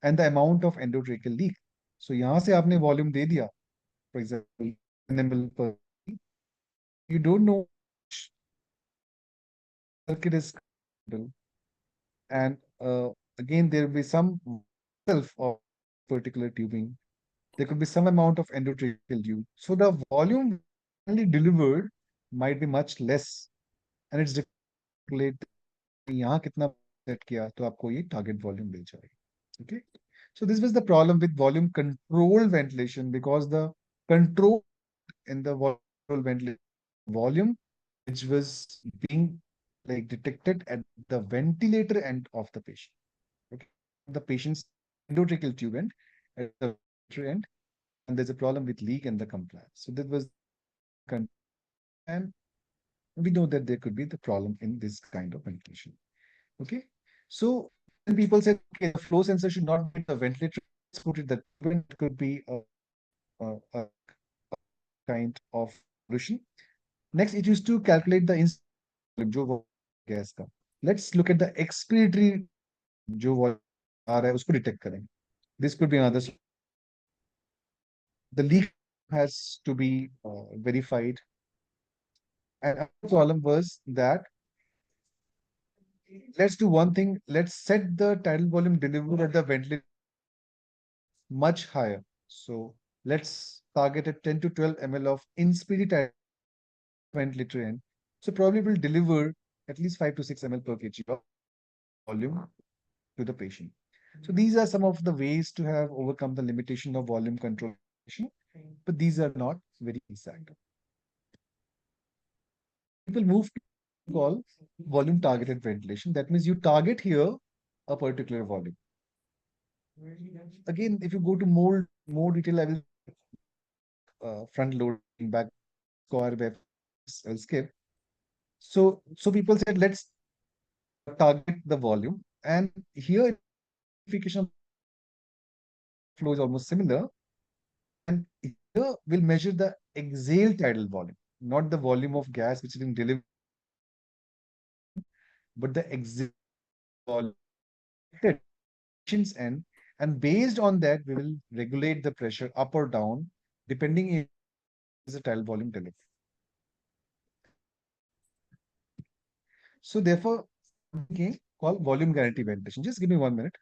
and the amount of endotracheal leak. So यहाँ से आपने volume दे दिया, for example, 10 ml per, you don't know which circuit is compatible. And again, there will be some self of particular tubing. There could be some amount of endotracheal tube. So the volume only delivered might be much less, and it's difficult यहाँ कितना set किया तो आपको ये target volume मिल जाएगी. Okay. So this was the problem with volume control ventilation, because the control in the ventilation volume which was being like detected at the ventilator end of the patient. Okay. The patient's endotracheal tube end at the ventilator end, and there's a problem with leak and the compliance. So that was and we know that there could be the problem in this kind of ventilation. Okay. So when people say okay, the flow sensor should not be the ventilator, put it that it could be a kind of solution. Next, it used to calculate the जो gas का. Let's look at the expiratory जो आ रहा है उसको detect करें. This could be another. the leak has to be verified. And another problem was that let's do one thing. Let's set the tidal volume delivered at the ventilator much higher. So let's target at 10 to 12 ml of in-speedy tidal ventilator end. So probably will deliver at least 5 to 6 ml per kg of volume to the patient. So these are some of the ways to have overcome the limitation of volume control, but these are not very exact. People move to call volume targeted ventilation. That means you target here a particular volume. Again, if you go to more detail, I will front loading back score web I'll skip. So people said let's target the volume, and here identification flow is almost similar. And here we'll measure the exhaled tidal volume, not the volume of gas which is being delivered, but the exhaled volume at patient's end. And based on that, we will regulate the pressure up or down, depending on the tidal volume delivered. So therefore, okay, called volume guarantee ventilation. Just give me 1 minute.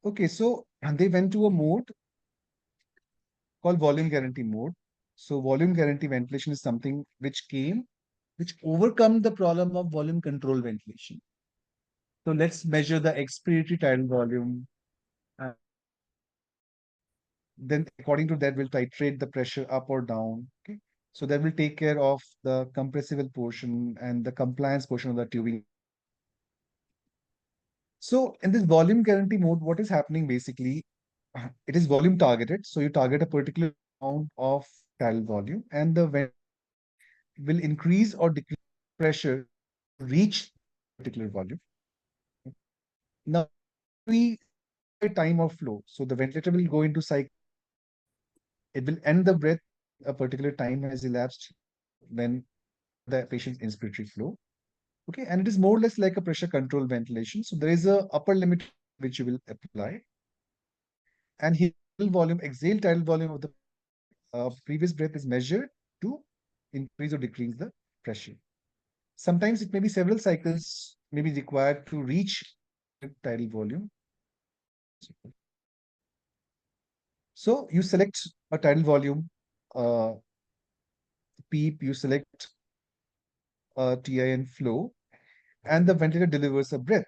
Okay, so they went to a mode called volume guarantee mode. So volume guarantee ventilation is something which overcome the problem of volume control ventilation. So let's measure the expiratory tidal volume. Then according to that, we'll titrate the pressure up or down. Okay. So that will take care of the compressible portion and the compliance portion of the tubing. So in this volume guarantee mode, what is happening basically, it is volume targeted. So you target a particular amount of tidal volume and the vent will increase or decrease pressure to reach particular volume. Now we time of flow. So the ventilator will go into cycle. It will end the breath. A particular time has elapsed when the patient's inspiratory flow. Okay, and it is more or less like a pressure control ventilation. So there is a upper limit which you will apply, and here volume, exhale tidal volume of the previous breath is measured to increase or decrease the pressure. Sometimes it may be several cycles may be required to reach tidal volume. So you select a tidal volume, uh, PEEP, you select a TIN flow, and the ventilator delivers a breath.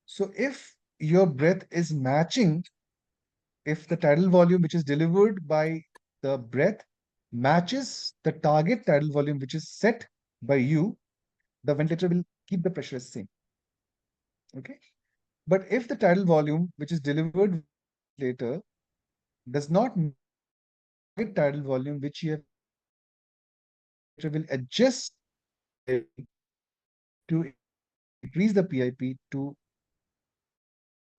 So if your breath is matching, if the tidal volume which is delivered by the breath matches the target tidal volume which is set by you, the ventilator will keep the pressure as same. Okay. But if the tidal volume which is delivered later does not target tidal volume which you have, it will adjust to increase the PIP to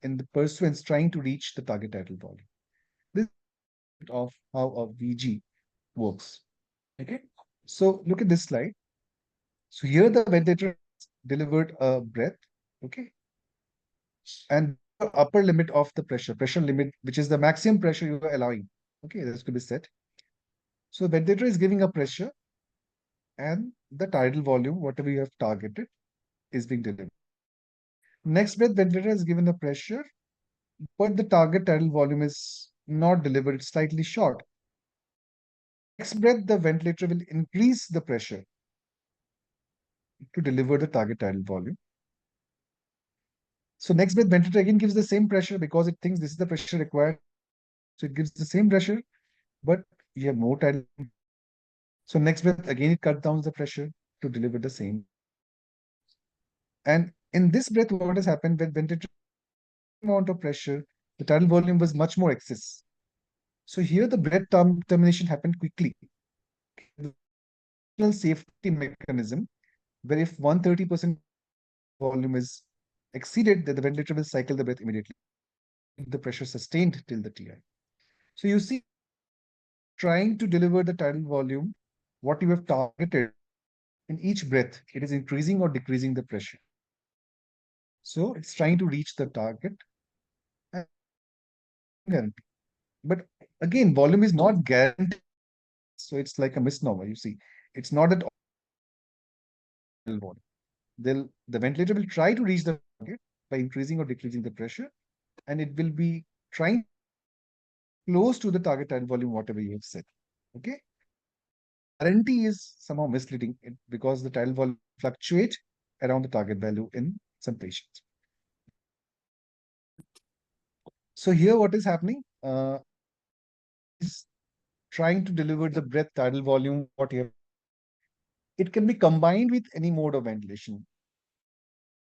in the pursuance trying to reach the target tidal volume. This is of how a VG works. Okay. So look at this slide. So here the ventilator delivered a breath. Okay. And the upper limit of the pressure limit, which is the maximum pressure you are allowing. Okay, that's to be set. So the ventilator is giving a pressure and the tidal volume, whatever you have targeted, is being delivered. Next breath, ventilator is given the pressure, but the target tidal volume is not delivered, it's slightly short. Next breath, the ventilator will increase the pressure to deliver the target tidal volume. So next breath, ventilator again gives the same pressure because it thinks this is the pressure required. So it gives the same pressure, but you have more tidal. So next breath, again, it cuts down the pressure to deliver the same. And in this breath, what has happened when ventilator amount of pressure, the tidal volume was much more excess. So here the breath termination happened quickly. The safety mechanism, where if 130% volume is exceeded, then the ventilator will cycle the breath immediately. The pressure sustained till the TI. So you see, trying to deliver the tidal volume, what you have targeted in each breath, it is increasing or decreasing the pressure. So it's trying to reach the target. Guarantee. But again, volume is not guaranteed. So it's like a misnomer, you see. It's not that volume. The ventilator will try to reach the target by increasing or decreasing the pressure, and it will be trying close to the target tidal volume, whatever you have said. Okay. Guarantee is somehow misleading because the tidal volume fluctuate around the target value in some patients. So here what is happening is trying to deliver the breath tidal volume, what you have. It can be combined with any mode of ventilation,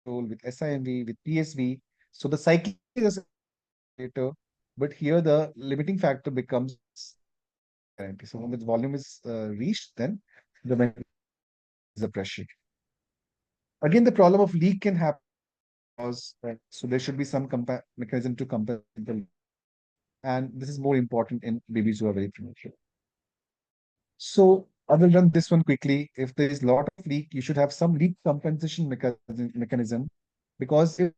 with SIMV, with PSV. So the cycle is later, but here the limiting factor becomes guarantee. So when the volume is reached, then the pressure. Again, the problem of leak can happen because so there should be some mechanism to compensate the, and this is more important in babies who are very premature. So I will run this one quickly. If there is a lot of leak, you should have some leak compensation mechanism because if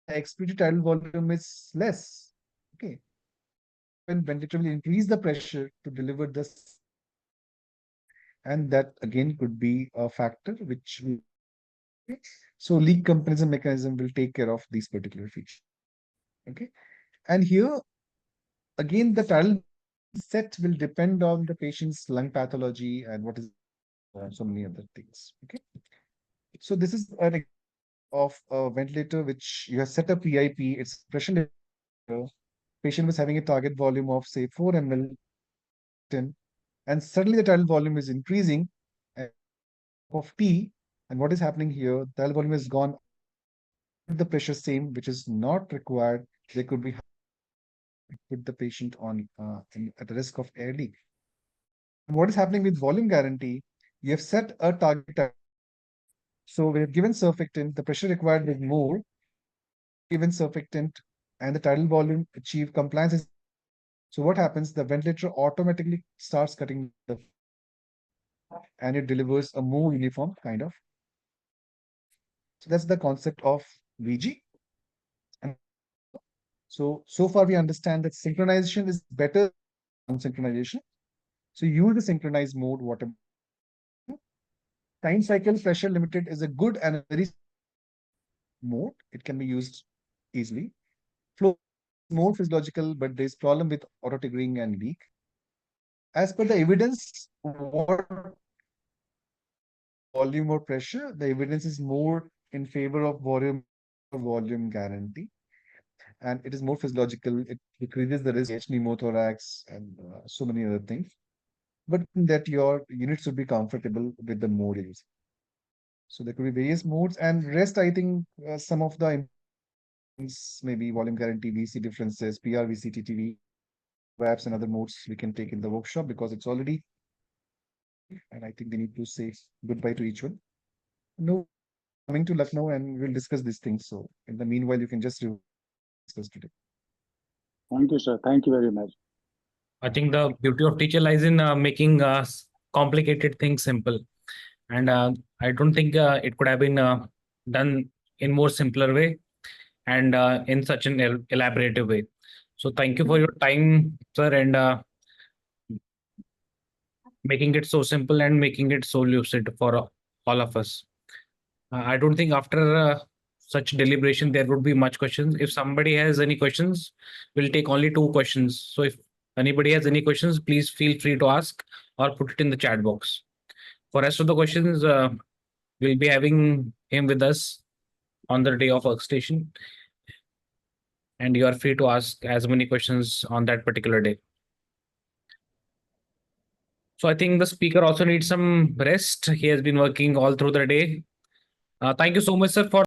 the expiratory tidal volume is less, okay, when ventilator will increase the pressure to deliver this, and that again could be a factor which will, okay? So leak compensation mechanism will take care of these particular features. Okay, and here again the tidal set will depend on the patient's lung pathology and what is so many other things. Okay, so this is an example of a ventilator which you have set a PIP. It's pressure level. Patient was having a target volume of say 4 ml, 10, and suddenly the tidal volume is increasing of T. And what is happening here? The tidal volume has gone. The pressure same, which is not required. They could be put the patient on at the risk of air leak. And what is happening with volume guarantee? You have set a target. So we have given surfactant, the pressure required is more, given surfactant, and the tidal volume achieve compliance. So what happens? The ventilator automatically starts cutting the, and it delivers a more uniform kind of. So that's the concept of VG. And so far we understand that synchronization is better than synchronization. So use the synchronized mode, whatever. Time cycle pressure limited is a good and very mode. It can be used easily. Flow more physiological, but there's problem with auto triggering and leak. As per the evidence, what volume or pressure, the evidence is more in favor of volume guarantee, and it is more physiological. It decreases the risk of pneumothorax and so many other things. But that your unit should be comfortable with the mode use. So there could be various modes, and rest I think some of the maybe volume guarantee, VC differences, PR, VC, TTV, apps and other modes we can take in the workshop because it's already, and I think they need to say goodbye to each one. No, coming to Lucknow and we'll discuss these things. So in the meanwhile, you can just discuss today. Thank you, sir. Thank you very much. I think the beauty of teacher lies in making complicated things simple. And I don't think it could have been done in more simpler way and in such an elaborative way. So thank you for your time, sir, and making it so simple and making it so lucid for all of us. I don't think after such deliberation there would be much questions. If somebody has any questions, we'll take only 2 questions. So if anybody has any questions, please feel free to ask or put it in the chat box. For rest of the questions, we'll be having him with us on the day of workstation. and you are free to ask as many questions on that particular day. So I think the speaker also needs some rest. He has been working all through the day. Thank you so much, sir, for